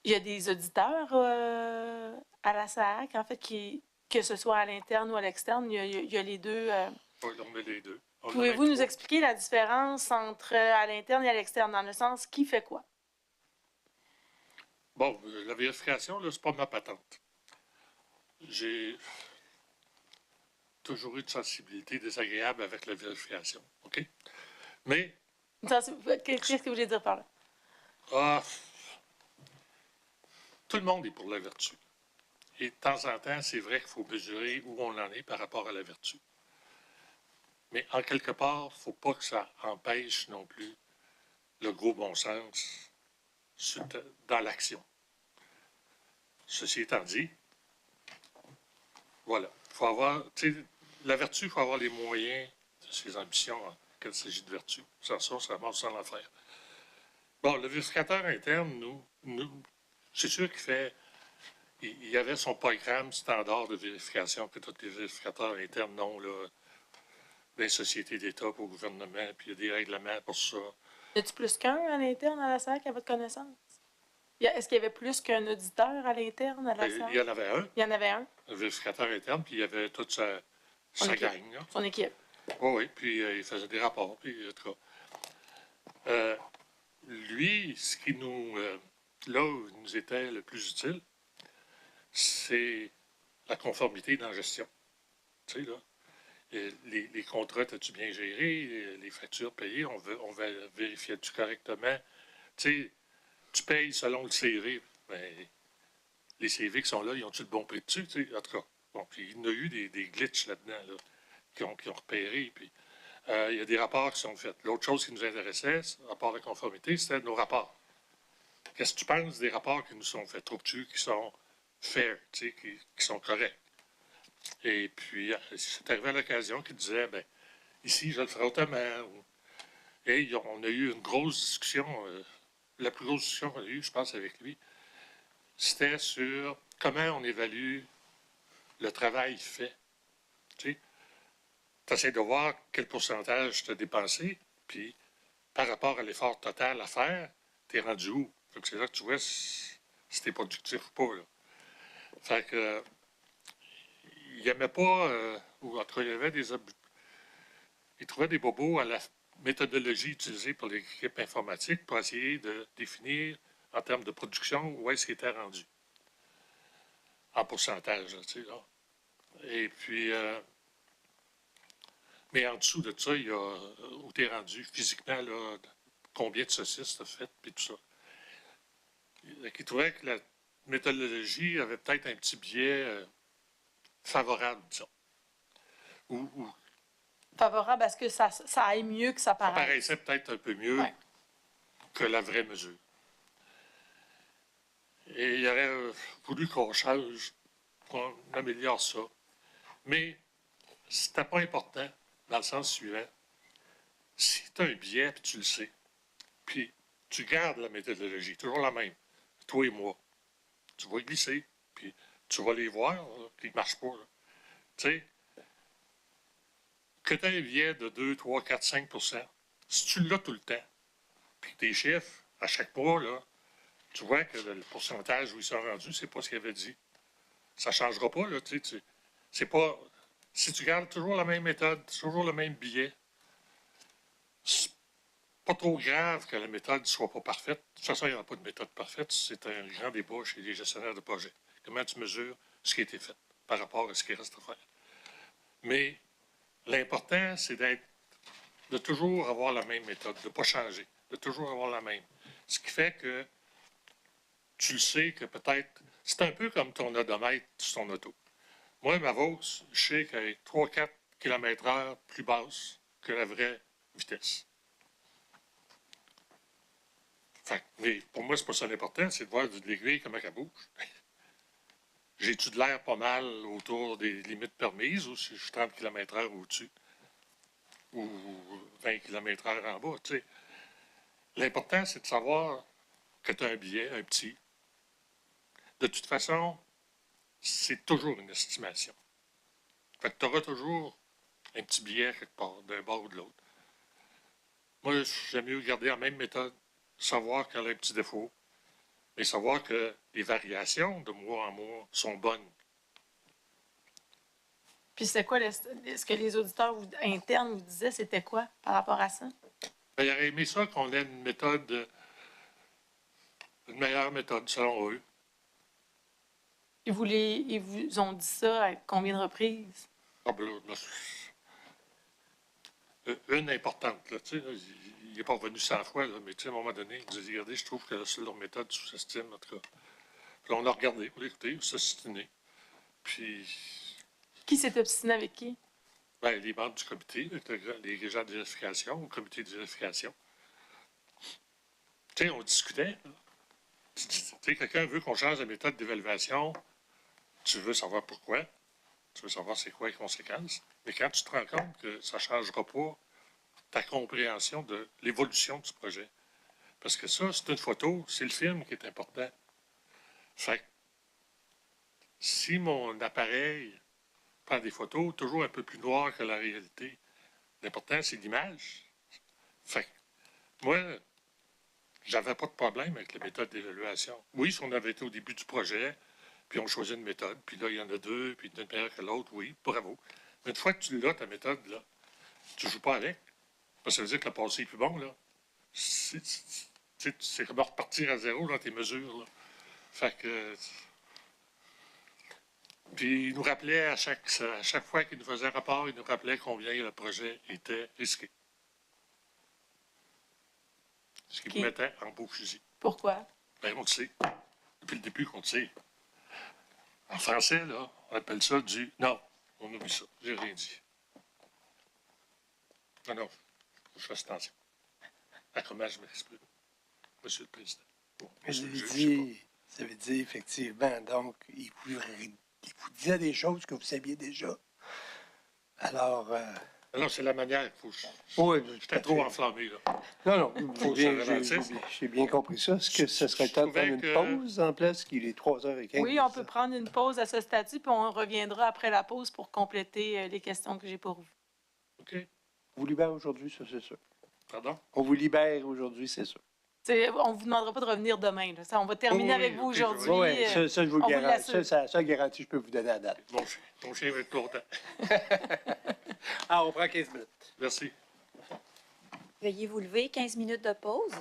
Il y a des auditeurs à la SAC, en fait, que ce soit à l'interne ou à l'externe, il y a les deux. Oui, on met les deux. On en Pouvez-vous met nous trois. expliquer la différence entre à l'interne et à l'externe, dans le sens qui fait quoi? Bon, la vérification, là, c'est pas ma patente. J'ai toujours eu de sensibilité désagréable avec la vérification. OK? Mais, Qu'est-ce que vous voulez dire par là? ah, tout le monde est pour la vertu. Et de temps en temps, c'est vrai qu'il faut mesurer où on en est par rapport à la vertu. Mais en quelque part, il ne faut pas que ça empêche non plus le gros bon sens dans l'action. Ceci étant dit, voilà. Faut avoir, la vertu, il faut avoir les moyens de ses ambitions quand il s'agit de vertu. Sans ça, ça marche sans l'enfer. Bon, le vérificateur interne, c'est sûr il y avait son programme standard de vérification que tous les vérificateurs internes ont, là, dans les sociétés d'État, au gouvernement, puis il y a des règlements pour ça. Y a-t-il plus qu'un à l'interne à la SAC, à votre connaissance? Est-ce qu'il y avait plus qu'un auditeur à l'interne à la SAC? Il y en avait un, Il y en avait un, un vérificateur interne, puis il y avait toute sa équipe. gang. Là. Son équipe. Oui, puis il faisait des rapports, puis en tout cas. Lui, ce qui là où il nous était le plus utile, c'est la conformité dans la gestion. Tu sais, là, les contrats, as-tu bien géré? Les factures payées, on va vérifier-tu correctement? Tu sais, tu payes selon le CV. Mais les CV qui sont là, ils ont-tu le bon prix dessus? Tu sais, en tout cas, bon, puis il y en a eu des glitches là-dedans, là, qui ont repéré, puis il y a des rapports qui sont faits. L'autre chose qui nous intéressait, à part la conformité, c'était nos rapports. Qu'est-ce que tu penses des rapports qui nous sont faits? Trouves-tu qu'ils sont fair, qui sont corrects? Et puis, c'est arrivé à l'occasion qu'il disait, ben, ici, je le ferai autrement. Et on a eu une grosse discussion, la plus grosse discussion qu'on a eue, je pense, avec lui, c'était sur comment on évalue le travail fait. Tu essaies de voir quel pourcentage tu as dépensé, puis par rapport à l'effort total à faire, tu es rendu où? C'est là que tu vois si tu es productif ou pas. Là. Fait que, il n'aimait pas, ou en tout cas, il trouvait des bobos à la méthodologie utilisée par l'équipe informatique pour essayer de définir, en termes de production, où est-ce qu'il était rendu. En pourcentage, tu sais, là. Et puis, mais en dessous de ça, il y a où tu es rendu physiquement, là, combien de saucisses tu as fait, puis tout ça. Il trouvait que la méthodologie avait peut-être un petit biais favorable, disons. Ou Favorable à ce que ça aille mieux que ça ça paraisse. paraissait peut-être un peu mieux que la vraie mesure. Et il aurait voulu qu'on change, qu'on améliore ça. Mais c'était pas important dans le sens suivant. Si tu as un biais, puis tu le sais, puis tu gardes la méthodologie, toujours la même, toi et moi, tu vas glisser, puis tu vas les voir, qu'ils ne marchent pas. Tu sais, que tu aies un biais de 2, 3, 4, 5 si tu l'as tout le temps, puis que tes chiffres, à chaque mois, là, tu vois que le pourcentage où ils sont rendus, c'est pas ce qu'il avait dit. Ça ne changera pas, là, tu sais. C'est pas. Si tu gardes toujours la même méthode, toujours le même billet, c'est pas trop grave que la méthode ne soit pas parfaite. De toute façon, il n'y aura pas de méthode parfaite. C'est un grand débat chez les gestionnaires de projet. Comment tu mesures ce qui a été fait par rapport à ce qui reste à faire. Mais l'important, c'est de de toujours avoir la même méthode, de ne pas changer, de toujours avoir la même. Ce qui fait que tu le sais que peut-être, c'est un peu comme ton odomètre sur ton auto. Moi, ma Vaux, je sais qu'elle est 3-4 km/h plus basse que la vraie vitesse. Mais pour moi, c'est pas ça l'important, c'est de voir de l'aiguille comment elle bouge. J'ai-tu de l'air pas mal autour des limites permises ou si je suis 30 km/h au-dessus? Ou 20 km/h en bas, tu sais. L'important, c'est de savoir que tu as un billet, un petit. De toute façon, c'est toujours une estimation. Fait que tu auras toujours un petit billet quelque part, d'un bord ou de l'autre. Moi, j'aime mieux garder la même méthode, savoir qu'elle a un petit défaut, mais savoir que les variations de mois en mois sont bonnes. Puis c'est quoi, ce que les auditeurs internes vous disaient, c'était quoi par rapport à ça? Ben, il aurait aimé ça qu'on ait une méthode, une meilleure méthode, selon eux. Ils vous ont dit ça à combien de reprises? Ah, ben là, une importante, là, tu sais, là, il n'est pas revenu 100 fois, là, mais tu sais, à un moment donné, il nous a dit, regardez, je trouve que leur méthode sous-estime, en tout cas. Puis là, on a regardé, on l'a écouté, on s'est obstiné. Puis, Qui s'est obstiné avec qui? ben, les membres du comité, les gens de vérification, le comité de vérification. Tu sais, on discutait. Tu sais, quelqu'un veut qu'on change de méthode d'évaluation, tu veux savoir pourquoi, tu veux savoir c'est quoi les conséquences, mais quand tu te rends compte que ça ne changera pas ta compréhension de l'évolution du projet. Parce que ça, c'est une photo, c'est le film qui est important. Fait que, si mon appareil prend des photos toujours un peu plus noires que la réalité, l'important, c'est l'image. Fait que, moi, j'avais pas de problème avec les méthodes d'évaluation. Oui, si on avait été au début du projet, puis on choisit une méthode, puis là, il y en a deux, puis une meilleure que l'autre, oui, bravo. Mais une fois que tu l'as, ta méthode, là, tu ne joues pas avec. Parce que ça veut dire que le passé est plus bon, là. C'est comme repartir à zéro dans tes mesures, là. Fait que... Puis il nous rappelait à chaque fois qu'il nous faisait un rapport, il nous rappelait combien le projet était risqué. Ce qui nous mettait en beau fusil. Pourquoi? Ben, on le sait. Depuis le début qu'on le sait. En français, là, on appelle ça du... Non, on oublie ça. J'ai rien dit. Non, faut que je fasse attention. À comment je m'exprime. Monsieur le Président. Bon, Vous avez dit effectivement, donc, il vous disait des choses que vous saviez déjà. Alors, non, c'est la manière. oui, J'étais trop enflammé, là. non, Faut j'ai bien compris ça. Est-ce que ce serait temps de prendre une pause en place, qu'il est 3h15? Oui, on peut prendre une pause à ce stade-ci, puis on reviendra après la pause pour compléter les questions que j'ai pour vous. OK. On vous libère aujourd'hui, ça, c'est sûr. Pardon? On vous libère aujourd'hui, c'est sûr. On ne vous demandera pas de revenir demain. Là. Ça, on va terminer Oui, avec vous ok, aujourd'hui. Oui, ça, je vous le on vous garantis. l'assure. C'est la seule garantie que je peux vous donner à date. Mon chien va être content. Ah, on prend 15 minutes. Merci. Veuillez vous lever, 15 minutes de pause.